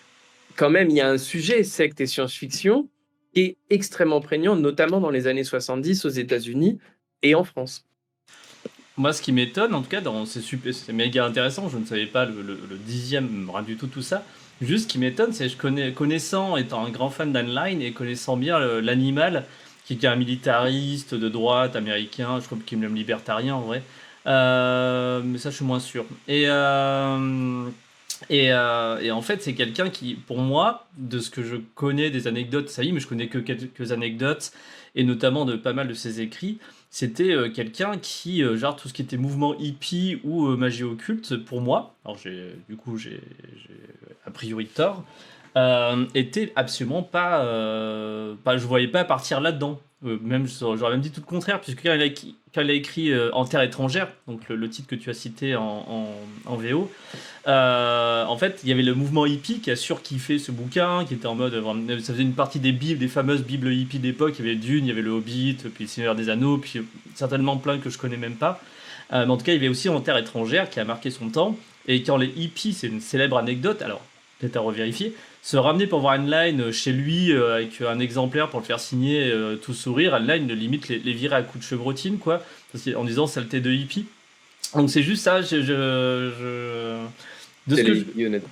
quand même, il y a un sujet, secte et science-fiction, qui est extrêmement prégnant, notamment dans les années 70 aux États-Unis et en France. Moi, ce qui m'étonne, en tout cas, c'est méga intéressant. Je ne savais pas le dixième, rien du tout ça. Juste, ce qui m'étonne, c'est que connaissant, étant un grand fan d'Heinlein et connaissant bien l'animal, qui est un militariste de droite américain, je crois qu'il est même libertarien en vrai. Mais ça, je suis moins sûr. Et en fait, c'est quelqu'un qui, pour moi, de ce que je connais des anecdotes de sa vie, mais je connais que quelques anecdotes, et notamment de pas mal de ses écrits, c'était quelqu'un qui, genre tout ce qui était mouvement hippie ou magie occulte, pour moi, alors j'ai a priori tort, était absolument pas, je voyais pas partir là-dedans. Même, j'aurais même dit tout le contraire, puisque quand il a écrit En terre étrangère, donc le titre que tu as cité en VO, en fait, il y avait le mouvement hippie qui a surkiffé ce bouquin, qui était en mode, ça faisait une partie des bibles, des fameuses bibles hippies d'époque. Il y avait Dune, il y avait le Hobbit, puis le Seigneur des Anneaux, puis certainement plein que je connais même pas. Mais en tout cas, il y avait aussi En terre étrangère qui a marqué son temps. Et quand les hippies, c'est une célèbre anecdote, alors peut-être à revérifier, se ramener pour voir Heinlein chez lui avec un exemplaire pour le faire signer, tout sourire, Heinlein limite les virait à coups de chevrotine, quoi, en disant saleté de hippie. Donc c'est juste ça, de ce C'est que les je, hippies, honnêtement.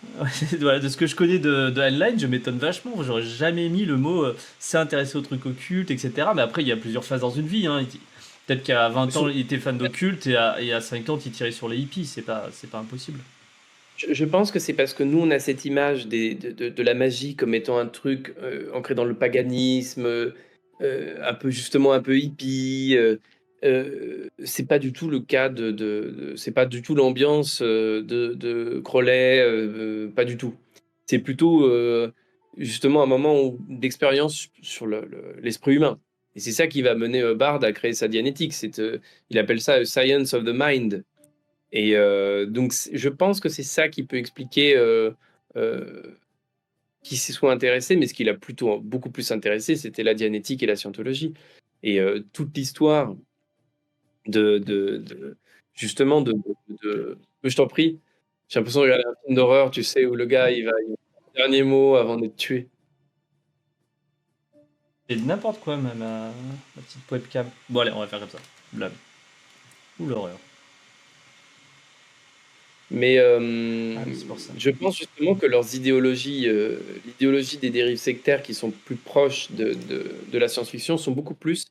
voilà, de ce que je connais de Heinlein, je m'étonne vachement. J'aurais jamais mis le mot s'intéresser aux trucs occultes, etc. Mais après, il y a plusieurs phases dans une vie. Hein. Peut-être qu'à 20 ans, il était fan d'occulte et à 50, il tirait sur les hippies. C'est pas impossible. Je pense que c'est parce que nous, on a cette image de la magie comme étant un truc ancré dans le paganisme, un peu justement un peu hippie. C'est pas du tout le cas c'est pas du tout l'ambiance de Crowley, pas du tout. C'est plutôt justement un moment d'expérience sur l'esprit humain. Et c'est ça qui va mener Bard à créer sa dianétique. Il appelle ça a Science of the Mind. Et donc, je pense que c'est ça qui peut expliquer euh, qui s'y soit intéressé, mais ce qui l'a plutôt beaucoup plus intéressé, c'était la dianétique et la scientologie. Et toute l'histoire de justement je t'en prie, j'ai l'impression de regarder un film d'horreur, tu sais, où le gars, il a le dernier mot avant d'être tué. C'est n'importe quoi, ma petite webcam. Bon, allez, on va faire comme ça. Blab. Ou l'horreur. Mais Ah, mais c'est pour ça. je pense justement que leurs idéologies, l'idéologie des dérives sectaires qui sont plus proches de la science-fiction sont beaucoup plus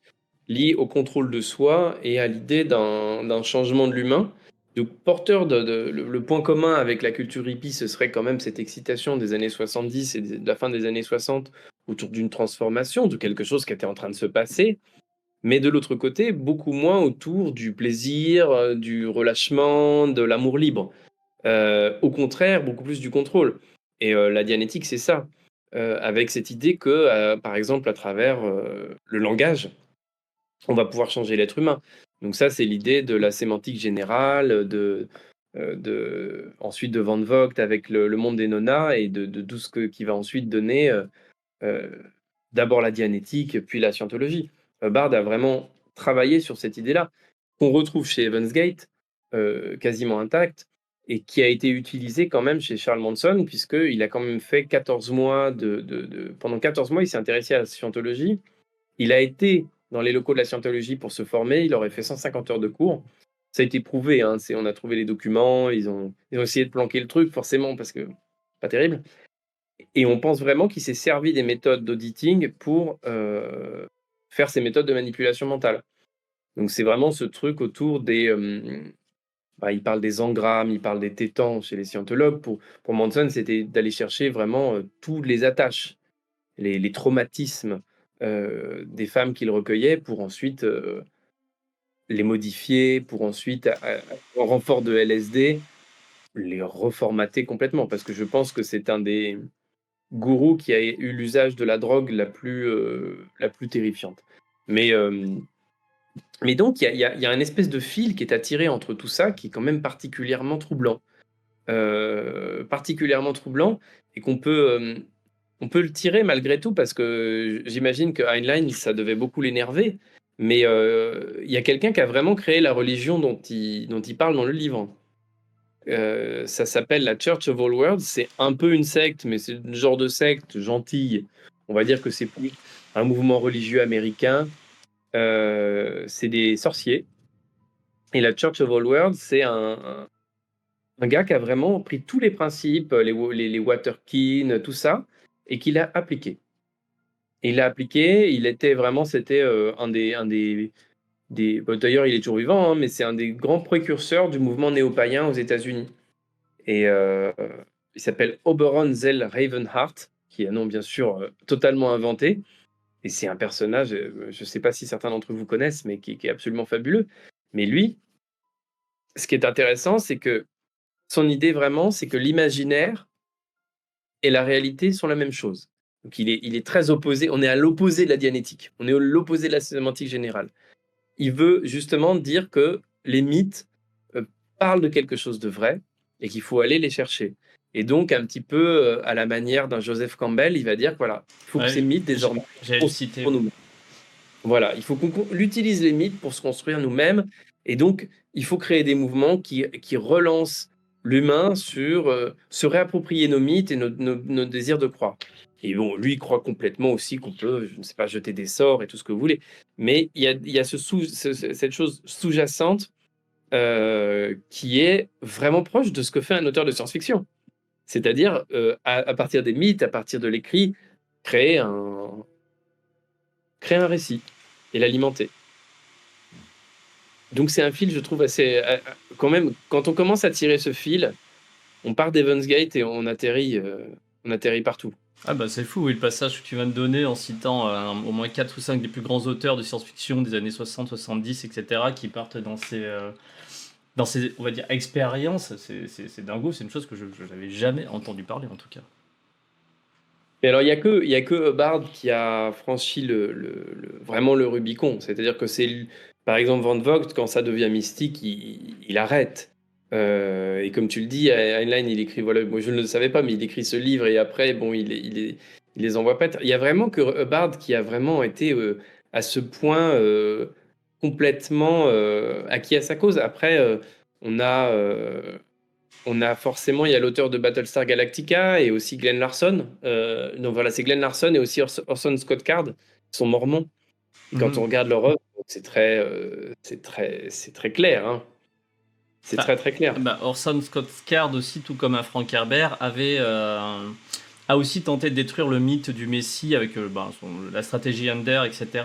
liées au contrôle de soi et à l'idée d'un changement de l'humain. Donc, porteur le point commun avec la culture hippie, ce serait quand même cette excitation des années 70 et de la fin des années 60 autour d'une transformation, de quelque chose qui était en train de se passer. Mais de l'autre côté, beaucoup moins autour du plaisir, du relâchement, de l'amour libre. Au contraire, beaucoup plus du contrôle. Et la dianétique, c'est ça. Avec cette idée que, par exemple, à travers le langage, on va pouvoir changer l'être humain. Donc ça, c'est l'idée de la sémantique générale, ensuite de Van Vogt avec le monde des nonas et de tout ce qui va ensuite donner euh, d'abord la dianétique, puis la scientologie. Bard a vraiment travaillé sur cette idée-là, qu'on retrouve chez Evans Gate, quasiment intacte, et qui a été utilisée quand même chez Charles Manson, puisqu'il a quand même fait 14 mois Pendant 14 mois, il s'est intéressé à la scientologie. Il a été dans les locaux de la scientologie pour se former, il aurait fait 150 heures de cours. Ça a été prouvé, hein, on a trouvé les documents, ils ont essayé de planquer le truc, forcément, parce que pas terrible. Et on pense vraiment qu'il s'est servi des méthodes d'auditing pour faire ces méthodes de manipulation mentale. Donc c'est vraiment ce truc autour il parle des engrammes, il parle des tétans chez les scientologues. Pour Manson, c'était d'aller chercher vraiment toutes les attaches, les traumatismes des femmes qu'il recueillait pour ensuite les modifier, pour ensuite, en renfort de LSD, les reformater complètement. Parce que je pense que c'est un des gourou qui a eu l'usage de la drogue la plus terrifiante. Mais, euh, mais donc, il y a un espèce de fil qui est attiré entre tout ça, qui est quand même particulièrement troublant. Particulièrement troublant, et on peut le tirer malgré tout, parce que j'imagine que Heinlein, ça devait beaucoup l'énerver, mais il y a quelqu'un qui a vraiment créé la religion dont il parle dans le livre. Ça s'appelle la Church of All Worlds. C'est un peu une secte, mais c'est le genre de secte gentille On va dire que c'est plus un mouvement religieux américain. C'est des sorciers. Et la Church of All Worlds, c'est un gars qui a vraiment pris tous les principes, les Waterkin, tout ça, et qui l'a appliqué. Et il l'a appliqué, c'était d'ailleurs il est toujours vivant, hein, mais c'est un des grands précurseurs du mouvement néo-païen aux États-Unis. Et il s'appelle Oberon Zell Ravenheart, qui est un nom bien sûr totalement inventé. Et c'est un personnage, je ne sais pas si certains d'entre vous connaissent, mais qui est absolument fabuleux. Mais lui, ce qui est intéressant, c'est que son idée vraiment, c'est que l'imaginaire et la réalité sont la même chose. Donc il est très opposé, on est à l'opposé de la dianétique, on est à l'opposé de la sémantique générale. Il veut justement dire que les mythes parlent de quelque chose de vrai et qu'il faut aller les chercher. Et donc, un petit peu à la manière d'un Joseph Campbell, il va dire voilà, il faut que ces mythes désormais j'allais citer. pour nous. Voilà, il faut qu'on utilise les mythes pour se construire nous-mêmes. Et donc, il faut créer des mouvements qui relancent l'humain sur se réapproprier nos mythes et nos désirs de croire. Et bon, lui, il croit complètement aussi qu'on peut, je ne sais pas, jeter des sorts et tout ce que vous voulez. Mais il y a cette chose sous-jacente qui est vraiment proche de ce que fait un auteur de science-fiction. C'est-à-dire, à partir des mythes, à partir de l'écrit, créer un récit et l'alimenter. Donc c'est un fil, je trouve, assez... quand même, quand on commence à tirer ce fil, on part d'Evans Gate et on atterrit partout. Ah bah c'est fou, oui, le passage que tu viens de donner en citant au moins 4 ou 5 des plus grands auteurs de science-fiction des années 60, 70, etc., qui partent dans ces, on va dire, expériences, c'est dingo, c'est une chose que je n'avais jamais entendu parler en tout cas. Mais alors, il y a que Hubbard qui a franchi vraiment le Rubicon. C'est-à-dire que par exemple, Van Vogt, quand ça devient mystique, il arrête. Et comme tu le dis, Heinlein, il écrit, voilà, moi je ne le savais pas, mais il écrit ce livre et après, bon, il les envoie pas. Il y a vraiment que Hubbard qui a vraiment été à ce point complètement acquis à sa cause. Après, on a. On a forcément, il y a l'auteur de Battlestar Galactica et aussi Glenn Larson. Donc voilà, c'est Glenn Larson et aussi Orson Scott Card, qui sont mormons. Et quand on regarde leur œuvre, c'est très clair. Hein. C'est très très clair. Orson Scott Card aussi, tout comme un Frank Herbert, a aussi tenté de détruire le mythe du Messie avec la stratégie Under, etc.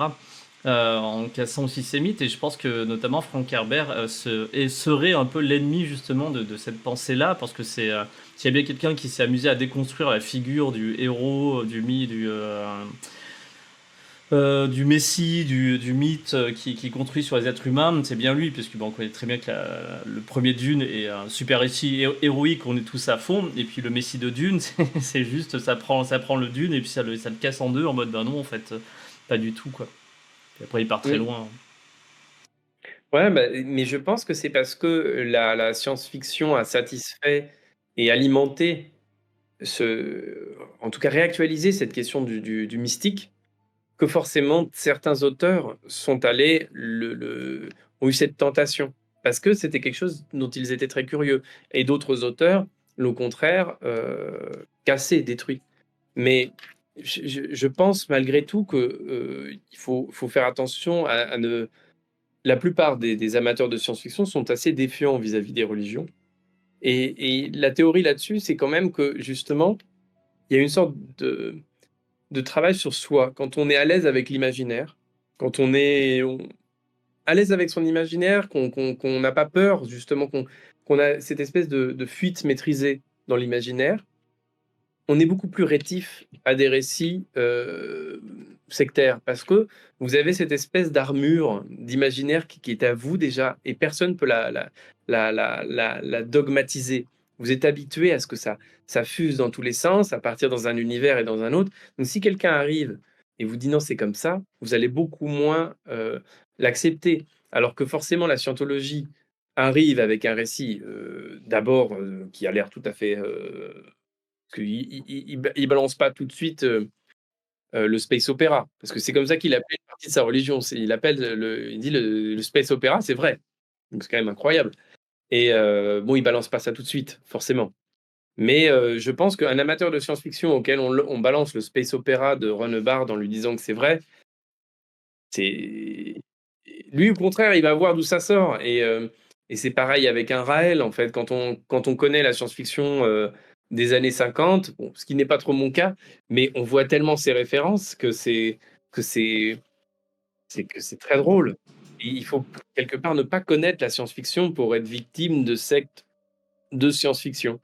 En cassant aussi ces mythes, et je pense que notamment Frank Herbert serait un peu l'ennemi justement de cette pensée-là, parce que s'il y a bien quelqu'un qui s'est amusé à déconstruire la figure du héros, du Messie, du mythe qui est construit sur les êtres humains, c'est bien lui, parce qu'on connaît très bien que le premier Dune est un super récit héroïque, on est tous à fond, et puis le Messie de Dune, c'est juste, ça prend le Dune, et puis ça le casse en deux, en mode, non, en fait, pas du tout, quoi. Et après, il part très loin. Ouais, mais je pense que c'est parce que la science-fiction a satisfait et alimenté, en tout cas réactualisé cette question du mystique, que forcément certains auteurs sont allés ont eu cette tentation parce que c'était quelque chose dont ils étaient très curieux et d'autres auteurs l'au contraire cassé, détruit. Mais je pense malgré tout que il faut faire attention à ne. La plupart des amateurs de science-fiction sont assez défiants vis-à-vis des religions et la théorie là-dessus, c'est quand même que justement il y a une sorte de travail sur soi. Quand on est à l'aise avec l'imaginaire, quand on est à l'aise avec son imaginaire, qu'on n'a pas peur, justement, qu'on a cette espèce de fuite maîtrisée dans l'imaginaire, on est beaucoup plus rétif à des récits sectaires parce que vous avez cette espèce d'armure d'imaginaire qui est à vous déjà et personne ne peut la dogmatiser. Vous êtes habitué à ce que ça fuse dans tous les sens, à partir dans un univers et dans un autre. Donc si quelqu'un arrive et vous dit non, c'est comme ça, vous allez beaucoup moins l'accepter. Alors que forcément, la scientologie arrive avec un récit d'abord qui a l'air tout à fait qu'il balance pas tout de suite le space opéra, parce que c'est comme ça qu'il appelle une partie de sa religion. Il dit le space opéra, c'est vrai. Donc c'est quand même incroyable. Et bon, il balance pas ça tout de suite, forcément. Mais je pense qu'un amateur de science-fiction auquel on balance le space opéra de Ron Hubbard en lui disant que c'est vrai, c'est lui, au contraire, il va voir d'où ça sort et c'est pareil avec un Raël, en fait. Quand on connaît la science-fiction, des années 50, bon, ce qui n'est pas trop mon cas, mais on voit tellement ces références que c'est très drôle. Et il faut quelque part ne pas connaître la science-fiction pour être victime de sectes de science-fiction.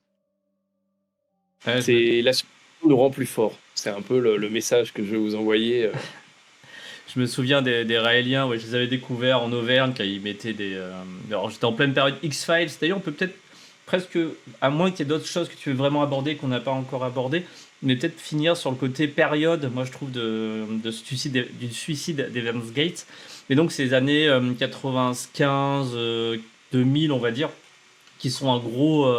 Ouais, C'est la science-fiction nous rend plus forts. C'est un peu le message que je vais vous envoyer. je me souviens des Raéliens, ouais, je les avais découverts en Auvergne quand ils mettaient des. Alors j'étais en pleine période X-Files. D'ailleurs, on peut peut-être presque, à moins qu'il y ait d'autres choses que tu veux vraiment aborder qu'on n'a pas encore abordé, mais peut-être finir sur le côté période, moi je trouve, de suicide, du suicide d'Evans Gate. Mais donc ces années 95, 2000, on va dire, qui sont un gros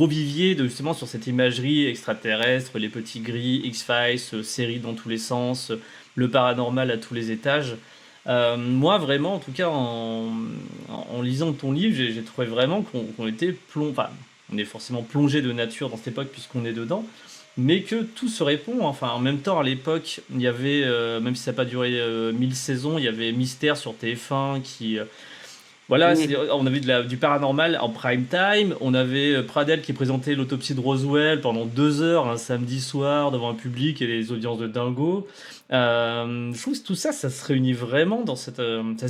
vivier de, justement sur cette imagerie extraterrestre, les petits gris, X-Files, séries dans tous les sens, le paranormal à tous les étages. Moi, vraiment, en tout cas, en lisant ton livre, j'ai trouvé vraiment qu'on était enfin, on est forcément plongé de nature dans cette époque puisqu'on est dedans, mais que tout se répond. Enfin, en même temps, à l'époque, il y avait, même si ça n'a pas duré 1000 saisons, il y avait Mystère sur TF1 qui, voilà, Mmh. on avait du paranormal en prime time. On avait Pradel qui présentait l'autopsie de Roswell pendant 2 heures un samedi soir devant un public et les audiences de dingo. Je trouve que tout ça, ça se réunit vraiment dans cette, ça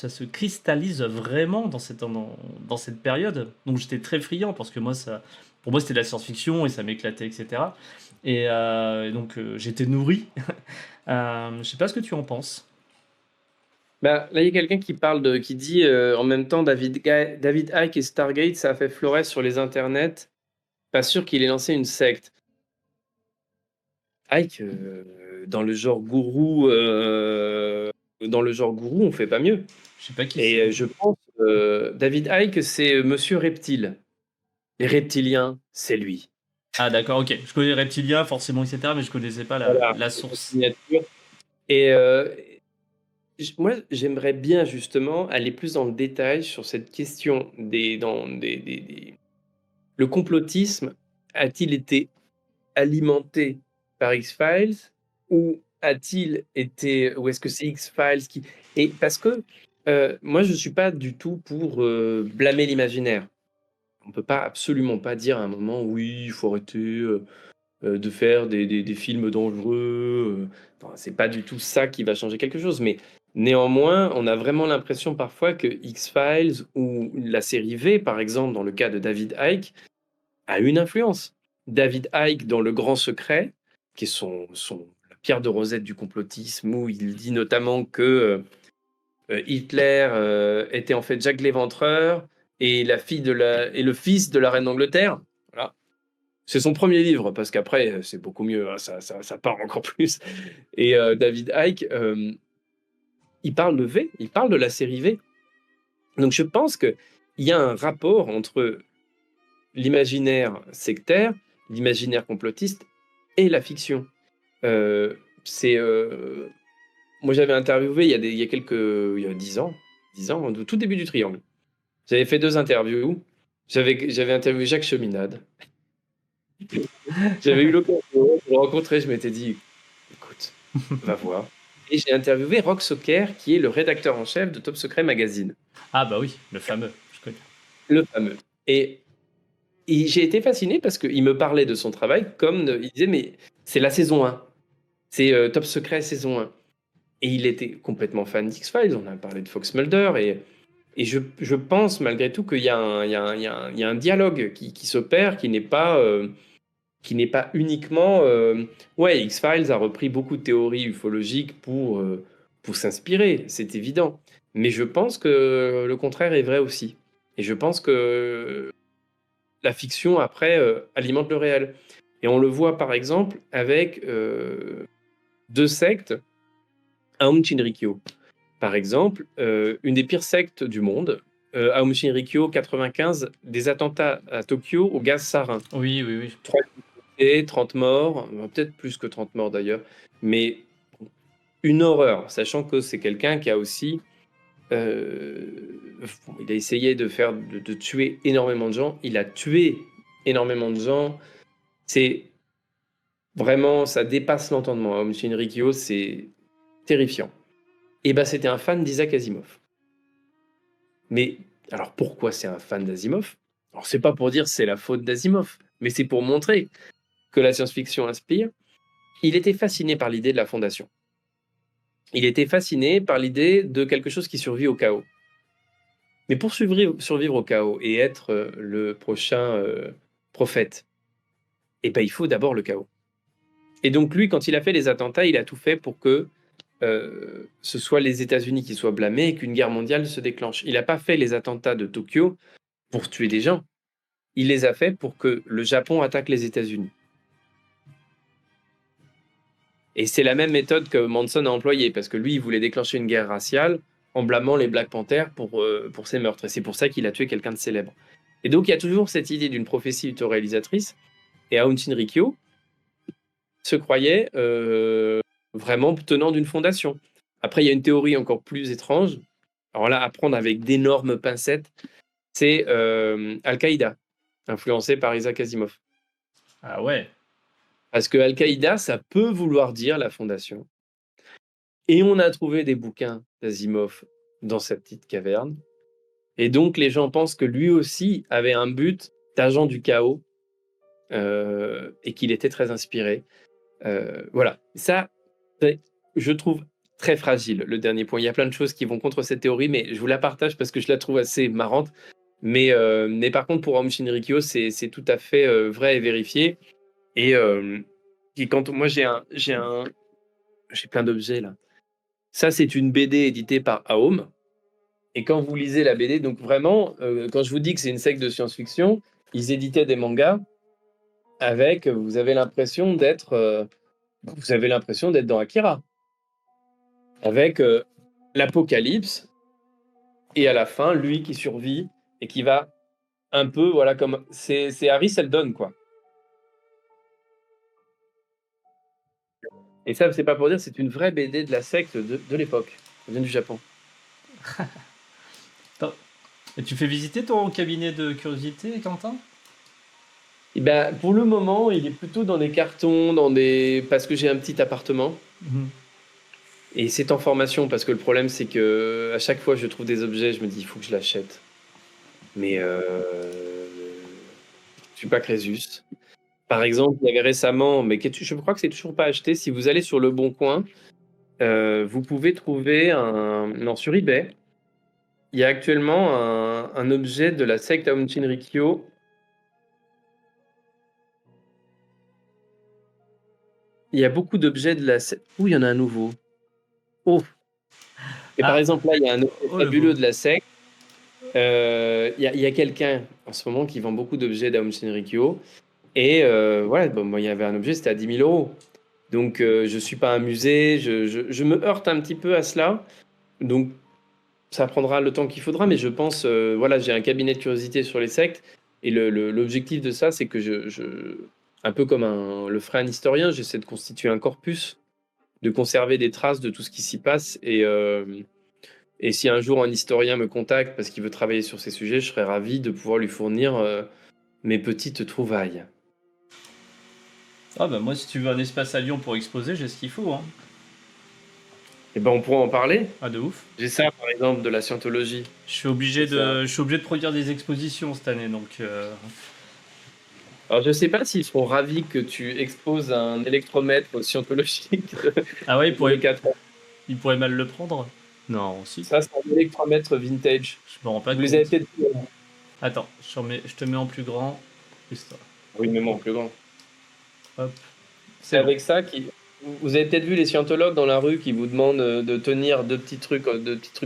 se cristallise vraiment dans cette période. Donc j'étais très friand parce que moi, pour moi, c'était de la science-fiction et ça m'éclatait, etc. Et donc j'étais nourri. Je sais pas ce que tu en penses. Bah, là, il y a quelqu'un qui dit en même temps David Icke et Stargate, ça a fait florès sur les internets. Pas sûr qu'il ait lancé une secte. Icke, dans le genre gourou, on fait pas mieux. Je sais pas qui Et c'est. je pense David Icke, c'est Monsieur Reptile. Les reptiliens, c'est lui. Ah d'accord, ok. Je connais Reptilia, forcément, etc., mais je connaissais pas Voilà, la c'est sa source. signature. Et moi, j'aimerais bien justement aller plus dans le détail sur cette question le complotisme a-t-il été alimenté par X-Files ou ou est-ce que c'est X-Files qui et parce que, moi je suis pas du tout pour, blâmer l'imaginaire. On peut pas absolument pas dire à un moment: «Oui, il faut arrêter, de faire des films dangereux», enfin, c'est pas du tout ça qui va changer quelque chose, mais néanmoins, on a vraiment l'impression parfois que X-Files ou la série V, par exemple, dans le cas de David Icke, a une influence. David Icke dans Le Grand Secret, qui est la pierre de Rosette du complotisme, où il dit notamment que Hitler était en fait Jack l'Éventreur et le fils de la reine d'Angleterre. Voilà. C'est son premier livre, parce qu'après, c'est beaucoup mieux, hein, ça part encore plus. Et David Icke, il parle de V, il parle de la série V. Donc je pense qu'il y a un rapport entre l'imaginaire sectaire, l'imaginaire complotiste et la fiction. Euh, c'est moi j'avais interviewé il y a 10 ans, au tout début du Triangle. J'avais fait 2 interviews. J'avais interviewé Jacques Cheminade. J'avais eu l'occasion de le rencontrer. Je m'étais dit, écoute, va voir. Et j'ai interviewé Rock Socker, qui est le rédacteur en chef de Top Secret Magazine, Ah bah oui, le fameux, je connais. le fameux. Et j'ai été fasciné parce qu'il me parlait de son travail il disait, mais c'est la saison 1. C'est Top Secret saison 1. Et il était complètement fan d'X-Files. On a parlé de Fox Mulder. Et je pense malgré tout qu'il y a un dialogue qui s'opère, qui n'est pas uniquement. Ouais, X-Files a repris beaucoup de théories ufologiques pour s'inspirer, c'est évident. Mais je pense que le contraire est vrai aussi. Et je pense que la fiction, après, alimente le réel. Et on le voit par exemple avec 2 sectes, Aum Shinrikyo. Par exemple, une des pires sectes du monde, Aum Shinrikyo 95, des attentats à Tokyo au gaz sarin. Oui, oui, oui. 30 morts, peut-être plus que 30 morts d'ailleurs, mais une horreur, sachant que c'est quelqu'un qui a aussi, il a essayé de tuer énormément de gens. Il a tué énormément de gens. C'est vraiment, ça dépasse l'entendement. Aum Shinrikyo, c'est terrifiant. Et bah, c'était un fan d'Isaac Asimov. Mais alors pourquoi c'est un fan d'Asimov? Alors c'est pas pour dire c'est la faute d'Asimov, mais c'est pour montrer que la science-fiction inspire. Il était fasciné par l'idée de la fondation. Il était fasciné par l'idée de quelque chose qui survit au chaos. Mais pour survivre au chaos et être le prochain prophète, eh ben, il faut d'abord le chaos. Et donc lui, quand il a fait les attentats, il a tout fait pour que ce soit les États-Unis qui soient blâmés et qu'une guerre mondiale se déclenche. Il n'a pas fait les attentats de Tokyo pour tuer des gens. Il les a fait pour que le Japon attaque les États-Unis. Et c'est la même méthode que Manson a employée, parce que lui, il voulait déclencher une guerre raciale en blâmant les Black Panthers pour ses meurtres. Et c'est pour ça qu'il a tué quelqu'un de célèbre. Et donc, il y a toujours cette idée d'une prophétie autoréalisatrice. Et Aum Shinrikyo se croyait vraiment tenant d'une fondation. Après, il y a une théorie encore plus étrange. Alors là, à prendre avec d'énormes pincettes, c'est Al-Qaïda, influencé par Isaac Asimov. Ah ouais. Parce que Al-Qaïda, ça peut vouloir dire la fondation. Et on a trouvé des bouquins d'Asimov dans sa petite caverne. Et donc, les gens pensent que lui aussi avait un but d'agent du chaos et qu'il était très inspiré. Voilà. Ça, je trouve très fragile, le dernier point. Il y a plein de choses qui vont contre cette théorie, mais je vous la partage parce que je la trouve assez marrante. Mais par contre, pour Aum Shinrikyo, c'est tout à fait vrai et vérifié. Et quand moi, j'ai plein d'objets là. Ça, c'est une BD éditée par Aum. Et quand vous lisez la BD, donc vraiment, quand je vous dis que c'est une secte de science-fiction, ils éditaient des mangas avec, vous avez l'impression d'être dans Akira, avec l'apocalypse et à la fin, lui qui survit et qui va un peu, voilà, comme c'est Harry Seldon, quoi. Et ça, c'est pas pour dire, c'est une vraie BD de la secte de l'époque. Ça vient du Japon. Et tu fais visiter ton cabinet de curiosité, Quentin? Et ben, pour le moment, il est plutôt dans des cartons, parce que j'ai un petit appartement. Et c'est en formation, parce que le problème, c'est que à chaque fois que je trouve des objets, je me dis, il faut que je l'achète. Mais je suis pas Crésus. Par exemple, il y avait récemment, mais je crois que c'est toujours pas acheté. Si vous allez sur Le Bon Coin, vous pouvez trouver non, sur eBay, il y a actuellement un objet de la secte Aum Shinrikyo. Il y a beaucoup d'objets de la secte. Ouh, il y en a un nouveau. Oh! Et par exemple, là, il y a un objet fabuleux de la secte. Il y a quelqu'un en ce moment qui vend beaucoup d'objets d'Aum Shinrikyo. Et voilà, bon, moi, il y avait un objet, c'était à 10 000 euros. Donc, je suis pas un musée, je me heurte un petit peu à cela. Donc, ça prendra le temps qu'il faudra, mais je pense, voilà, j'ai un cabinet de curiosité sur les sectes. Et l'objectif de ça, c'est que un peu comme le ferait un historien, j'essaie de constituer un corpus, de conserver des traces de tout ce qui s'y passe. Et si un jour un historien me contacte parce qu'il veut travailler sur ces sujets, je serais ravi de pouvoir lui fournir mes petites trouvailles. Ah bah moi, si tu veux un espace à Lyon pour exposer, j'ai ce qu'il faut, hein. Et ben on pourra en parler. Ah de ouf. J'ai ça par exemple de la scientologie. Je suis obligé de produire des expositions cette année, donc. Alors je sais pas s'ils seront ravis que tu exposes un électromètre scientologique. Ah ouais, il pourrait mal le prendre. Non, si. Ça, c'est un électromètre vintage. Je me rends pas Vous compte. les avez peut-être vus. Attends, je te mets en plus grand. Oui, mais moi en plus grand. Hop. C'est avec ça vous avez peut-être vu les scientologues dans la rue qui vous demandent de tenir deux petits trucs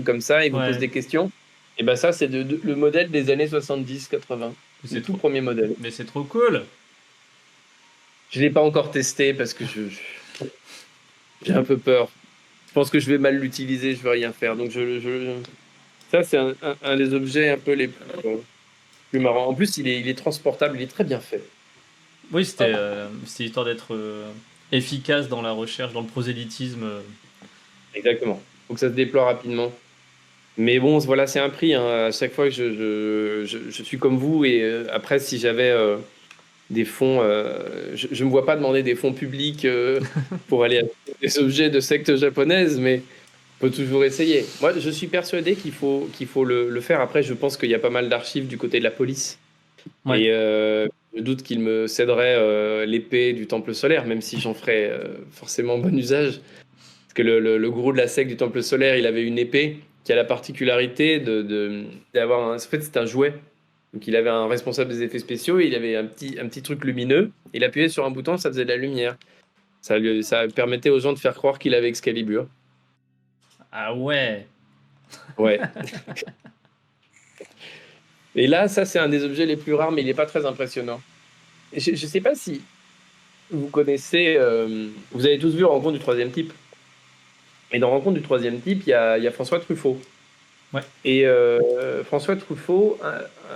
comme ça et vous posent des questions. Et ben ça, c'est le modèle des années 70-80. C'est le tout premier modèle. Mais c'est trop cool. Je l'ai pas encore testé parce que j'ai un peu peur. Je pense que je vais mal l'utiliser, je vais rien faire. Donc ça, c'est un des objets un peu les plus marrants. En plus, il est transportable, il est très bien fait. Oui, c'était histoire d'être efficace dans la recherche, dans le prosélytisme. Exactement. Faut que ça se déploie rapidement. Mais bon, voilà, c'est un prix. Hein. À chaque fois que je suis comme vous, et après, si j'avais des fonds. Je me vois pas demander des fonds publics pour aller acheter des objets de secte japonaise, mais on peut toujours essayer. Moi, je suis persuadé qu'il faut le faire. Après, je pense qu'il y a pas mal d'archives du côté de la police. Ouais. Et je doute qu'il me céderait l'épée du Temple solaire, même si j'en ferais forcément bon usage. Parce que le gourou de la secte du Temple solaire, il avait une épée qui a la particularité d'avoir en fait, c'est un jouet. Donc il avait un responsable des effets spéciaux et il avait un petit truc lumineux. Il appuyait sur un bouton, ça faisait de la lumière. Ça permettait aux gens de faire croire qu'il avait Excalibur. Ah ouais. Ouais. Et là, ça, c'est un des objets les plus rares, mais il n'est pas très impressionnant. Et je ne sais pas si vous connaissez. Vous avez tous vu Rencontre du troisième type. Et dans Rencontre du troisième type, il y a François Truffaut. Ouais. Et François Truffaut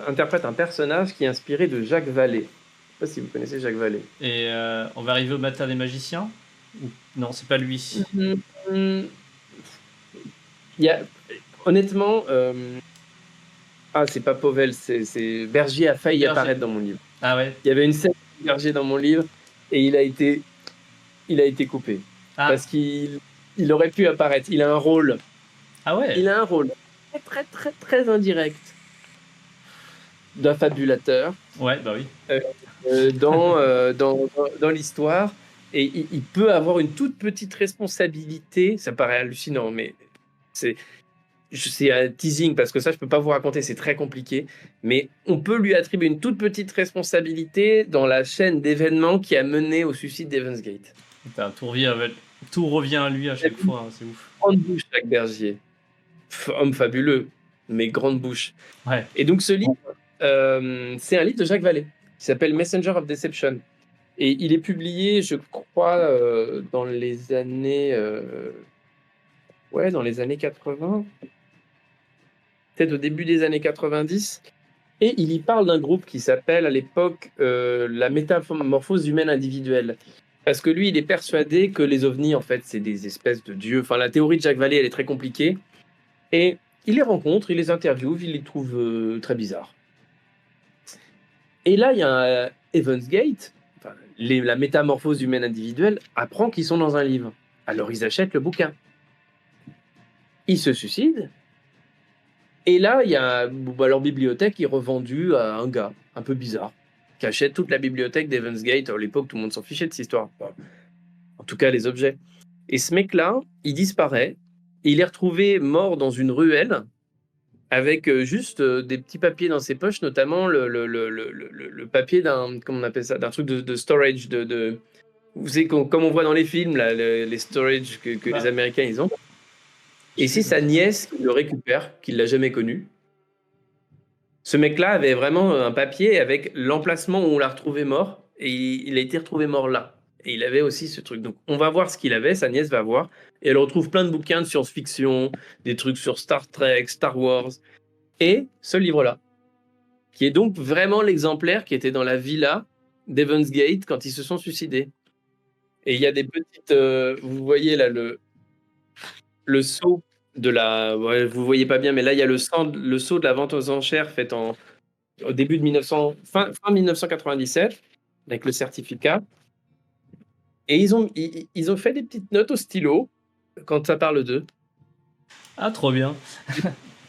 interprète un personnage qui est inspiré de Jacques Vallée. Je ne sais pas si vous connaissez Jacques Vallée. Et on va arriver au matin des magiciens. Non, c'est pas lui. Il y a, honnêtement, c'est pas Pauvel, c'est Bergier a failli Berger. apparaître dans mon livre. Ah ouais. Il y avait une scène de Bergier dans mon livre et il a été coupé. Ah. Parce qu'il aurait pu apparaître. Il a un rôle. Ah ouais. Il a un rôle très, très, très, très indirect d'un fabulateur. Ouais, bah oui. Dans l'histoire. Et il peut avoir une toute petite responsabilité. Ça paraît hallucinant, mais c'est un teasing parce que ça, je peux pas vous raconter, c'est très compliqué. Mais on peut lui attribuer une toute petite responsabilité dans la chaîne d'événements qui a mené au suicide d'Evans Gate. Tout revient à lui à chaque fois, hein, c'est ouf. Grande bouche, Jacques Bergier. Homme fabuleux, mais grande bouche. Ouais. Et donc ce livre, c'est un livre de Jacques Vallée qui s'appelle Messenger of Deception. Et il est publié, je crois, dans les années 80, peut-être au début des années 90. Et il y parle d'un groupe qui s'appelle à l'époque la métamorphose humaine individuelle. Parce que lui, il est persuadé que les ovnis, en fait, c'est des espèces de dieux. Enfin, la théorie de Jacques Vallée, elle est très compliquée. Et il les rencontre, il les interviewe, il les trouve très bizarres. Et là, il y a Evans Gate, la métamorphose humaine individuelle, apprend qu'ils sont dans un livre. Alors, ils achètent le bouquin. Ils se suicident. Et là, il y a leur bibliothèque est revendue à un gars un peu bizarre qui achète toute la bibliothèque d'Evans Gate. À l'époque, tout le monde s'en fichait de cette histoire. En tout cas, les objets. Et ce mec-là, il disparaît. Et il est retrouvé mort dans une ruelle avec juste des petits papiers dans ses poches, notamment le papier d'un, comment on appelle ça, d'un truc de storage, vous savez, comme on voit dans les films, là, les storage que les Américains ils ont. Et c'est sa nièce qui le récupère, qui ne l'a jamais connu. Ce mec-là avait vraiment un papier avec l'emplacement où on l'a retrouvé mort, et il a été retrouvé mort là. Et il avait aussi ce truc. Donc on va voir ce qu'il avait, sa nièce va voir, et elle retrouve plein de bouquins de science-fiction, des trucs sur Star Trek, Star Wars, et ce livre-là, qui est donc vraiment l'exemplaire qui était dans la villa d'Evans Gate quand ils se sont suicidés. Et il y a des petites... vous voyez là le sceau de la... Ouais, vous voyez pas bien, mais là il y a le sceau de la vente aux enchères faite au début de fin 1997, avec le certificat. Et ils ont fait des petites notes au stylo quand ça parle d'eux. Ah, trop bien.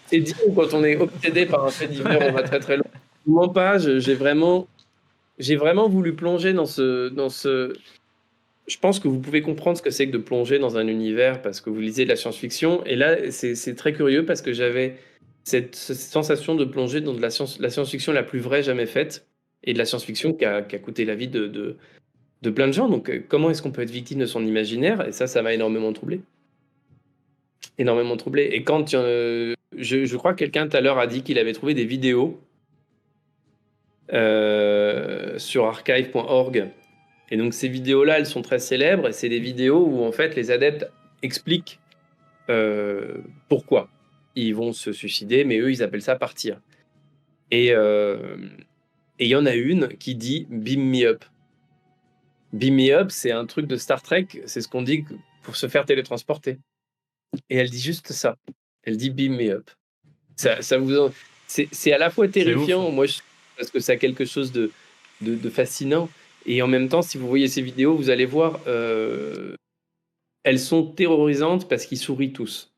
C'est dit, quand on est obsédé par un fait divers, on va très très loin. Je ne mens pas, j'ai vraiment voulu plonger dans ce... Je pense que vous pouvez comprendre ce que c'est que de plonger dans un univers parce que vous lisez de la science-fiction. Et là, c'est très curieux parce que j'avais cette sensation de plonger dans la science-fiction la plus vraie jamais faite et de la science-fiction qui a coûté la vie de plein de gens. Donc, comment est-ce qu'on peut être victime de son imaginaire? Et ça m'a énormément troublé. Énormément troublé. Et quand je crois que quelqu'un tout à l'heure a dit qu'il avait trouvé des vidéos sur archive.org. Et donc ces vidéos-là, elles sont très célèbres, et c'est des vidéos où en fait les adeptes expliquent pourquoi ils vont se suicider, mais eux ils appellent ça partir. Et il y en a une qui dit Beam me up. Beam me up, c'est un truc de Star Trek, c'est ce qu'on dit pour se faire télétransporter. Et elle dit juste ça. Elle dit Beam me up. C'est à la fois terrifiant, moi parce que ça a quelque chose de de fascinant. Et en même temps, si vous voyez ces vidéos, vous allez voir, elles sont terrorisantes parce qu'ils sourient tous.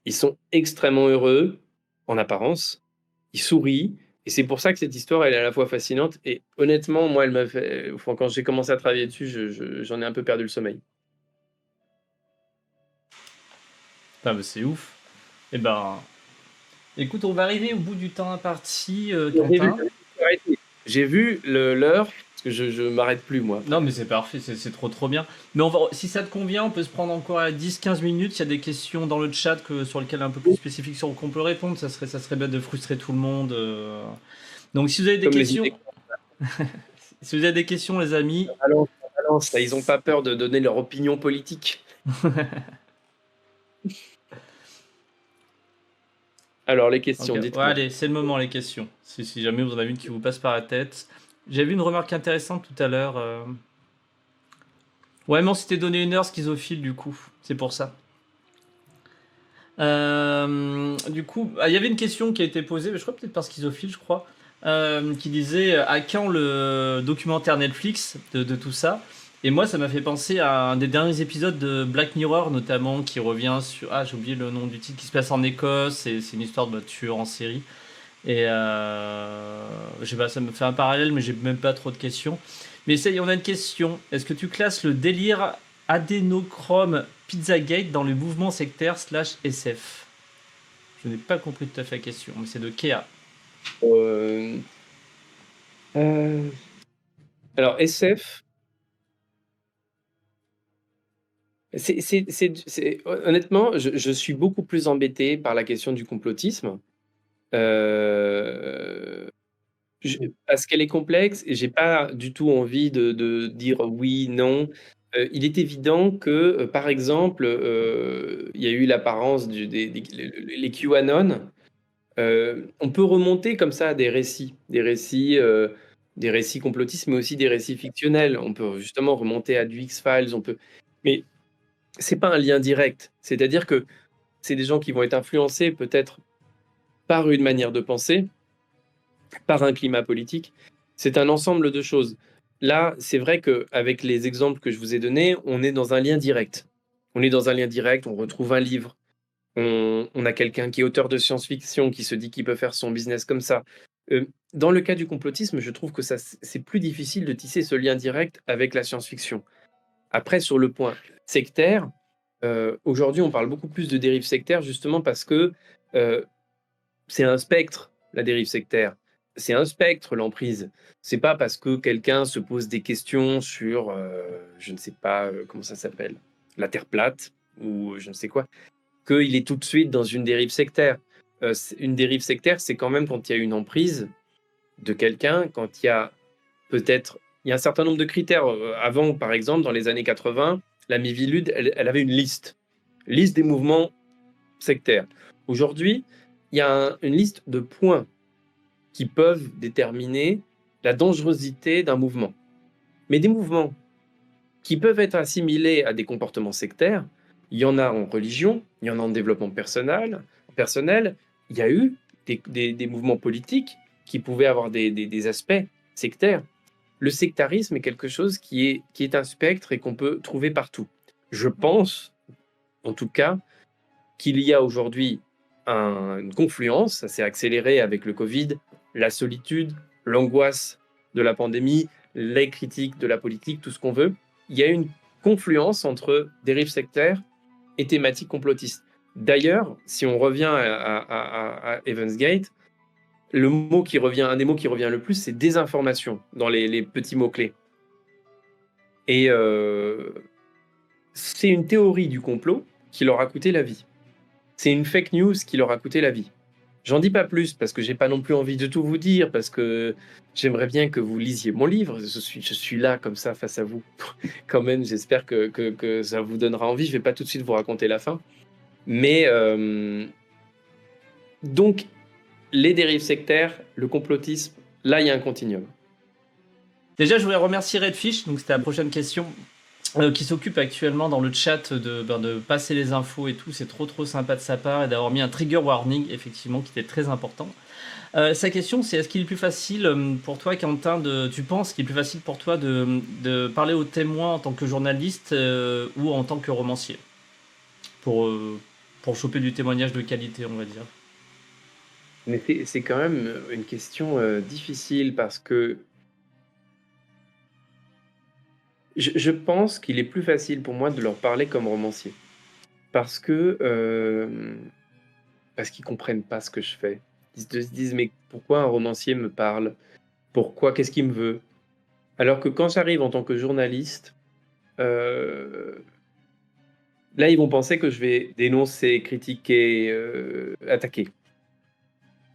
Ils sont extrêmement heureux, en apparence, ils sourient, et c'est pour ça que cette histoire, elle est à la fois fascinante et honnêtement, moi, elle m'a fait enfin, quand j'ai commencé à travailler dessus, j'en ai un peu perdu le sommeil. Ah, bah, c'est ouf. Et ben, écoute, on va arriver au bout du temps imparti, J'ai vu Quentin. j'ai vu l'heure, parce que je m'arrête plus, moi, Non, après. mais c'est parfait, c'est trop bien. Mais si ça te convient, on peut se prendre encore à 10-15 minutes. Il y a des questions dans le chat sur lesquelles un peu plus spécifiques sur qu'on peut répondre. Ça serait bête de frustrer tout le monde. Donc, si vous avez des Comme les questions, idées si vous avez des questions, les amis, qu'on balance, là, ils ont pas peur de donner leur opinion politique. Alors, les questions, ouais, dites-moi. allez, c'est le moment, les questions. Si jamais vous en avez une qui vous passe par la tête. J'ai vu une remarque intéressante tout à l'heure. Ouais, mais on s'était donné 1 heure schizophile, du coup. C'est pour ça. Du coup, il y avait une question qui a été posée, mais je crois peut-être par Schizophile, je crois, qui disait à quand le documentaire Netflix de tout ça. Et moi, ça m'a fait penser à un des derniers épisodes de Black Mirror, notamment, qui revient sur... Ah, j'ai oublié le nom du titre, qui se passe en Écosse, et c'est une histoire de tueur en série. Et je sais pas, ça me fait un parallèle, mais j'ai même pas trop de questions. Mais ça y est, on a une question. Est-ce que tu classes le délire adénochrome Pizzagate dans le mouvement sectaire / SF? Je n'ai pas compris tout à fait la question, mais c'est de Kea. Euh, euh, alors, SF, honnêtement, je suis beaucoup plus embêté par la question du complotisme. Euh, Parce qu'elle est complexe et j'ai pas du tout envie de dire oui, non. Il est évident que, par exemple, il y a eu l'apparence les QAnon. On peut remonter comme ça à des récits complotistes, mais aussi des récits fictionnels. On peut justement remonter à du X-Files, mais c'est pas un lien direct. C'est-à-dire que c'est des gens qui vont être influencés peut-être par une manière de penser, par un climat politique. C'est un ensemble de choses. Là, c'est vrai qu'avec les exemples que je vous ai donnés, on est dans un lien direct. On est dans un lien direct, on retrouve un livre, on a quelqu'un qui est auteur de science-fiction qui se dit qu'il peut faire son business comme ça. Dans le cas du complotisme, je trouve que c'est plus difficile de tisser ce lien direct avec la science-fiction. Après, sur le point sectaire, aujourd'hui, on parle beaucoup plus de dérive sectaire justement parce que euh, c'est un spectre, la dérive sectaire. C'est un spectre, l'emprise. C'est pas parce que quelqu'un se pose des questions sur, je ne sais pas comment ça s'appelle, la Terre plate ou je ne sais quoi, qu'il est tout de suite dans une dérive sectaire. Une dérive sectaire, c'est quand même quand il y a une emprise de quelqu'un, quand il y a peut-être, il y a un certain nombre de critères. Avant, par exemple, dans les années 80, la Miviludes, elle avait une liste des mouvements sectaires. Aujourd'hui, il y a une liste de points qui peuvent déterminer la dangerosité d'un mouvement. Mais des mouvements qui peuvent être assimilés à des comportements sectaires, il y en a en religion, il y en a en développement personnel, il y a eu des mouvements politiques qui pouvaient avoir des aspects sectaires. Le sectarisme est quelque chose qui est un spectre et qu'on peut trouver partout. Je pense, en tout cas, qu'il y a aujourd'hui une confluence, ça s'est accéléré avec le Covid, la solitude, l'angoisse de la pandémie, les critiques de la politique, tout ce qu'on veut. Il y a une confluence entre dérives sectaires et thématiques complotistes. D'ailleurs, si on revient à Evans Gate, un des mots qui revient le plus, c'est désinformation dans les petits mots-clés. Et c'est une théorie du complot qui leur a coûté la vie. C'est une fake news qui leur a coûté la vie. J'en dis pas plus parce que j'ai pas non plus envie de tout vous dire, parce que j'aimerais bien que vous lisiez mon livre. Je suis là comme ça face à vous. Quand même, j'espère que ça vous donnera envie. Je vais pas tout de suite vous raconter la fin. Mais donc, les dérives sectaires, le complotisme, là, il y a un continuum. Déjà, je voulais remercier Redfish, donc c'était la prochaine question. qui s'occupe actuellement dans le chat de passer les infos et tout. C'est trop sympa de sa part et d'avoir mis un trigger warning, effectivement, qui était très important. Sa question, c'est est-ce qu'il est plus facile pour toi, Quentin, tu penses qu'il est plus facile pour toi de parler aux témoins en tant que journaliste ou en tant que romancier pour, euh, pour choper du témoignage de qualité, on va dire. Mais c'est quand même une question difficile parce que je pense qu'il est plus facile pour moi de leur parler comme romancier. Parce que parce qu'ils comprennent pas ce que je fais. Se disent: «Mais pourquoi un romancier me parle? Pourquoi? Qu'est-ce qu'il me veut?» Alors que quand j'arrive en tant que journaliste, heu, là, ils vont penser que je vais dénoncer, critiquer, attaquer.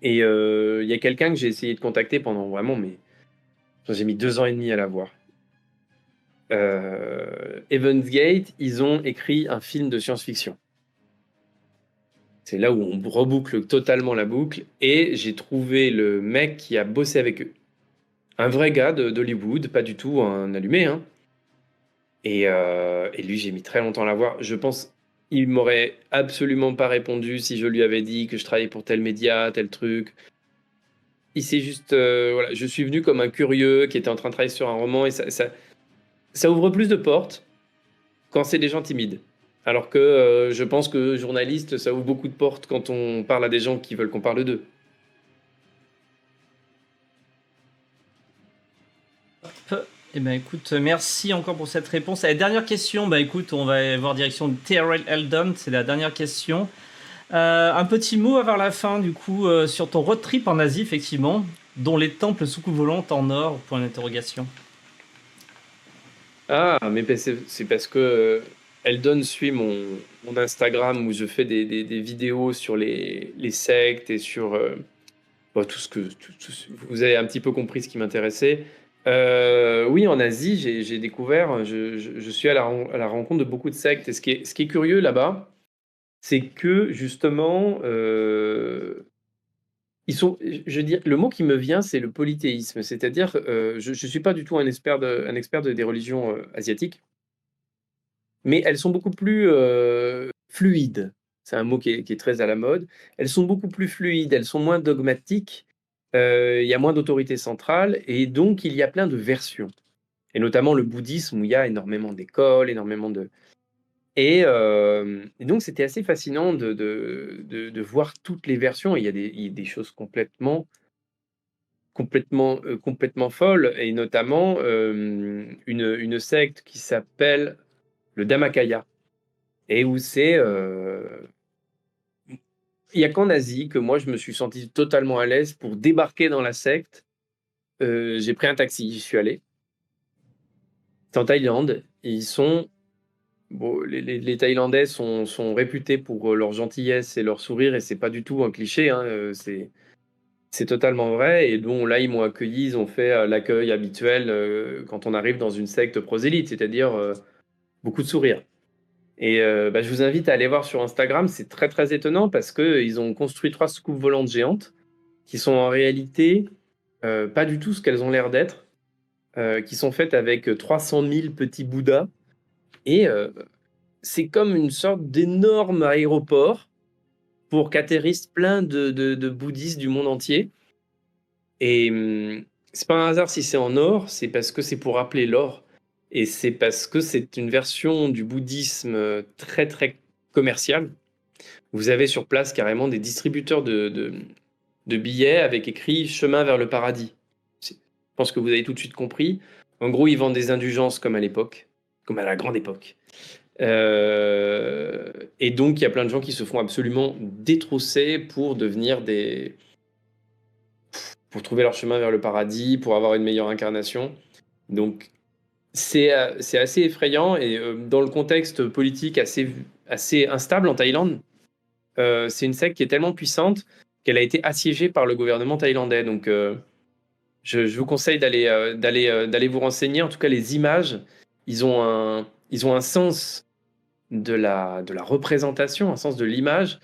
Et il y a quelqu'un que j'ai essayé de contacter pendant vraiment mais j'ai mis 2 ans et demi à l'avoir. Heaven's Gate, ils ont écrit un film de science-fiction. C'est là où on reboucle totalement la boucle et j'ai trouvé le mec qui a bossé avec eux. Un vrai gars d'Hollywood, pas du tout un allumé, hein. Et lui, j'ai mis très longtemps à l'avoir. Je pense il m'aurait absolument pas répondu si je lui avais dit que je travaillais pour tel média, tel truc. Il s'est juste, voilà, je suis venu comme un curieux qui était en train de travailler sur un roman et ça ouvre plus de portes quand c'est des gens timides. Alors que je pense que journaliste, ça ouvre beaucoup de portes quand on parle à des gens qui veulent qu'on parle d'eux. Eh ben écoute, merci encore pour cette réponse. La dernière question, bah écoute, on va voir direction de TRL Eldon, c'est la dernière question. Un petit mot avant la fin, du coup, sur ton road trip en Asie, effectivement, dont les temples soucoupes volantes en or, point d'interrogation. Ah, mais c'est parce que Eldon suit mon Instagram où je fais des vidéos sur les sectes et sur bon, tout ce que vous avez un petit peu compris ce qui m'intéressait. Oui, en Asie, j'ai découvert, je suis à la rencontre de beaucoup de sectes. Et ce qui est curieux là-bas, c'est que justement, je veux dire, le mot qui me vient, c'est le polythéisme. C'est-à-dire, je ne suis pas du tout un expert des religions asiatiques. Mais elles sont beaucoup plus, fluides. C'est un mot qui est très à la mode. Elles sont beaucoup plus fluides, elles sont moins dogmatiques, il y a moins d'autorité centrale et donc il y a plein de versions et notamment le bouddhisme où il y a énormément d'écoles, énormément de et donc c'était assez fascinant de voir toutes les versions. Il y a des choses complètement folles et notamment, une secte qui s'appelle le Dhammakaya. Et où c'est, il y a qu'en Asie que moi je me suis senti totalement à l'aise pour débarquer dans la secte. J'ai pris un taxi, j'y suis allé. C'est en Thaïlande, ils sont bon, les Thaïlandais sont réputés pour, leur gentillesse et leur sourire et c'est pas du tout un cliché, hein, c'est totalement vrai et bon là, ils m'ont accueilli, ils ont fait, l'accueil habituel, quand on arrive dans une secte prosélyte, c'est-à-dire, beaucoup de sourires. Et bah, je vous invite à aller voir sur Instagram, c'est très, très étonnant parce qu'ils ont construit 3 soucoupes volantes géantes qui sont en réalité, pas du tout ce qu'elles ont l'air d'être, qui sont faites avec, 300 000 petits bouddhas et c'est comme une sorte d'énorme aéroport pour qu'atterrissent plein de bouddhistes du monde entier et c'est pas un hasard si c'est en or, c'est parce que c'est pour rappeler l'or et c'est parce que c'est une version du bouddhisme, très, très commerciale. Vous avez sur place carrément des distributeurs de billets avec écrit chemin vers le paradis. Je pense que vous avez tout de suite compris. En gros, ils vendent des indulgences comme à l'époque, comme à la grande époque. Et donc, il y a plein de gens qui se font absolument détrousser pour devenir pour trouver leur chemin vers le paradis, pour avoir une meilleure incarnation. Donc, c'est assez effrayant et dans le contexte politique assez instable en Thaïlande, c'est une secte qui est tellement puissante qu'elle a été assiégée par le gouvernement thaïlandais. Donc, je vous conseille d'aller vous renseigner. En tout cas, les images, ils ont un sens de la représentation, un sens de l'image.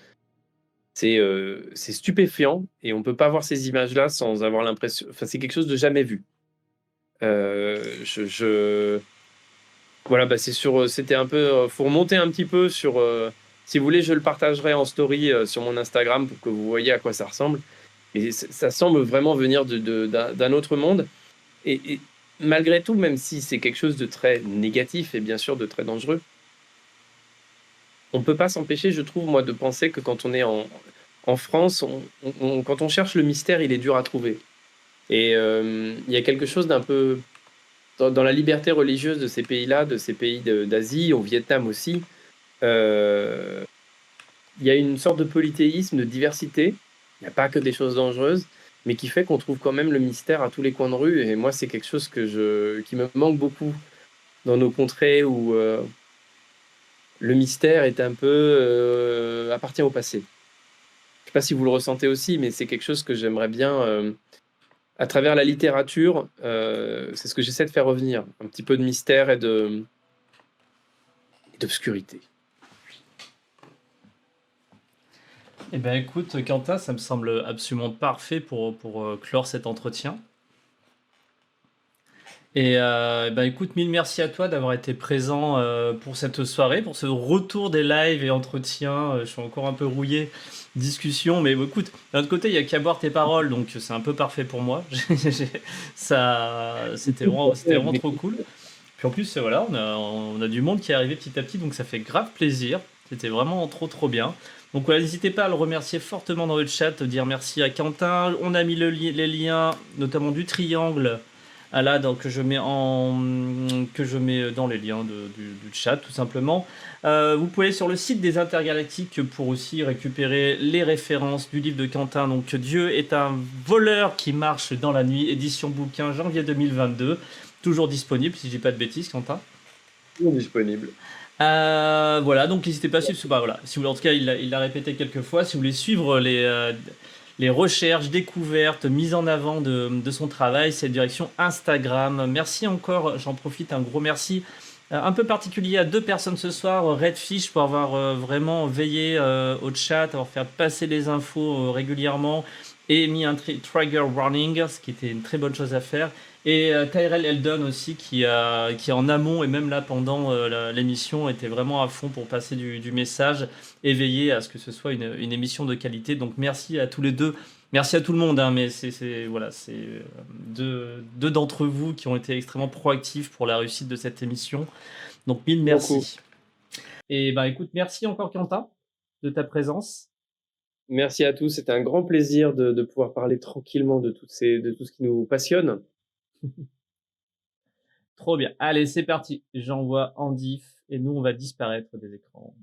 C'est stupéfiant et on ne peut pas voir ces images-là sans avoir l'impression. Enfin, c'est quelque chose de jamais vu. Je Voilà, bah, c'était un peu, faut remonter un petit peu sur, si vous voulez, je le partagerai en story, sur mon Instagram pour que vous voyez à quoi ça ressemble. Et ça semble vraiment venir d'un autre monde. Et malgré tout, même si c'est quelque chose de très négatif et bien sûr de très dangereux, on peut pas s'empêcher, je trouve, moi, de penser que quand on est en France, quand on cherche le mystère, il est dur à trouver. Et il y a quelque chose d'un peu dans la liberté religieuse de ces pays-là, de ces pays d'Asie, au Vietnam aussi. euh, il y a une sorte de polythéisme, de diversité. Il n'y a pas que des choses dangereuses, mais qui fait qu'on trouve quand même le mystère à tous les coins de rue. Et moi, c'est quelque chose qui me manque beaucoup dans nos contrées où le mystère est un peu appartient au passé. Je sais pas si vous le ressentez aussi, mais c'est quelque chose que j'aimerais bien, à travers la littérature, c'est ce que j'essaie de faire revenir, un petit peu de mystère et d'obscurité. Eh ben écoute, Quentin, ça me semble absolument parfait pour clore cet entretien. Et ben écoute, mille merci à toi d'avoir été présent pour cette soirée, pour ce retour des lives et entretiens. Je suis encore un peu rouillé, discussion, mais bon, écoute, d'un autre côté, il y a qu'à boire tes paroles, donc c'est un peu parfait pour moi. Ça, c'était vraiment trop cool. Puis en plus, voilà, on a du monde qui est arrivé petit à petit, donc ça fait grave plaisir. C'était vraiment trop trop bien. Donc voilà, n'hésitez pas à le remercier fortement dans le chat, dire merci à Quentin. On a mis les liens, notamment du triangle, là, donc, que je mets dans les liens du chat, tout simplement. Vous pouvez aller sur le site des Intergalactiques pour aussi récupérer les références du livre de Quentin. Donc, Dieu est un voleur qui marche dans la nuit, édition bouquin, janvier 2022. Toujours disponible, si je dis pas de bêtises, Quentin. Toujours disponible. Voilà, donc n'hésitez pas à suivre. Bah, voilà, si vous, en tout cas, il l'a répété quelques fois. Si vous voulez suivre les recherches, découvertes, mises en avant de son travail, c'est direction Instagram. Merci encore, j'en profite, un gros merci un peu particulier à deux personnes ce soir. Redfish pour avoir vraiment veillé au chat, avoir fait passer les infos régulièrement et mis un trigger warning, ce qui était une très bonne chose à faire. Et Tyrell Eldon aussi, qui en amont et même là pendant l'émission était vraiment à fond pour passer du message et veiller à ce que ce soit une émission de qualité. Donc merci à tous les deux. Merci à tout le monde, hein, mais voilà, c'est deux d'entre vous qui ont été extrêmement proactifs pour la réussite de cette émission. Donc mille Beaucoup. merci. Et bah écoute, merci encore Quentin de ta présence. Merci à tous. C'était un grand plaisir de pouvoir parler tranquillement de tout ce qui nous passionne. Trop bien. Allez, c'est parti. J'envoie en diff et nous on va disparaître des écrans.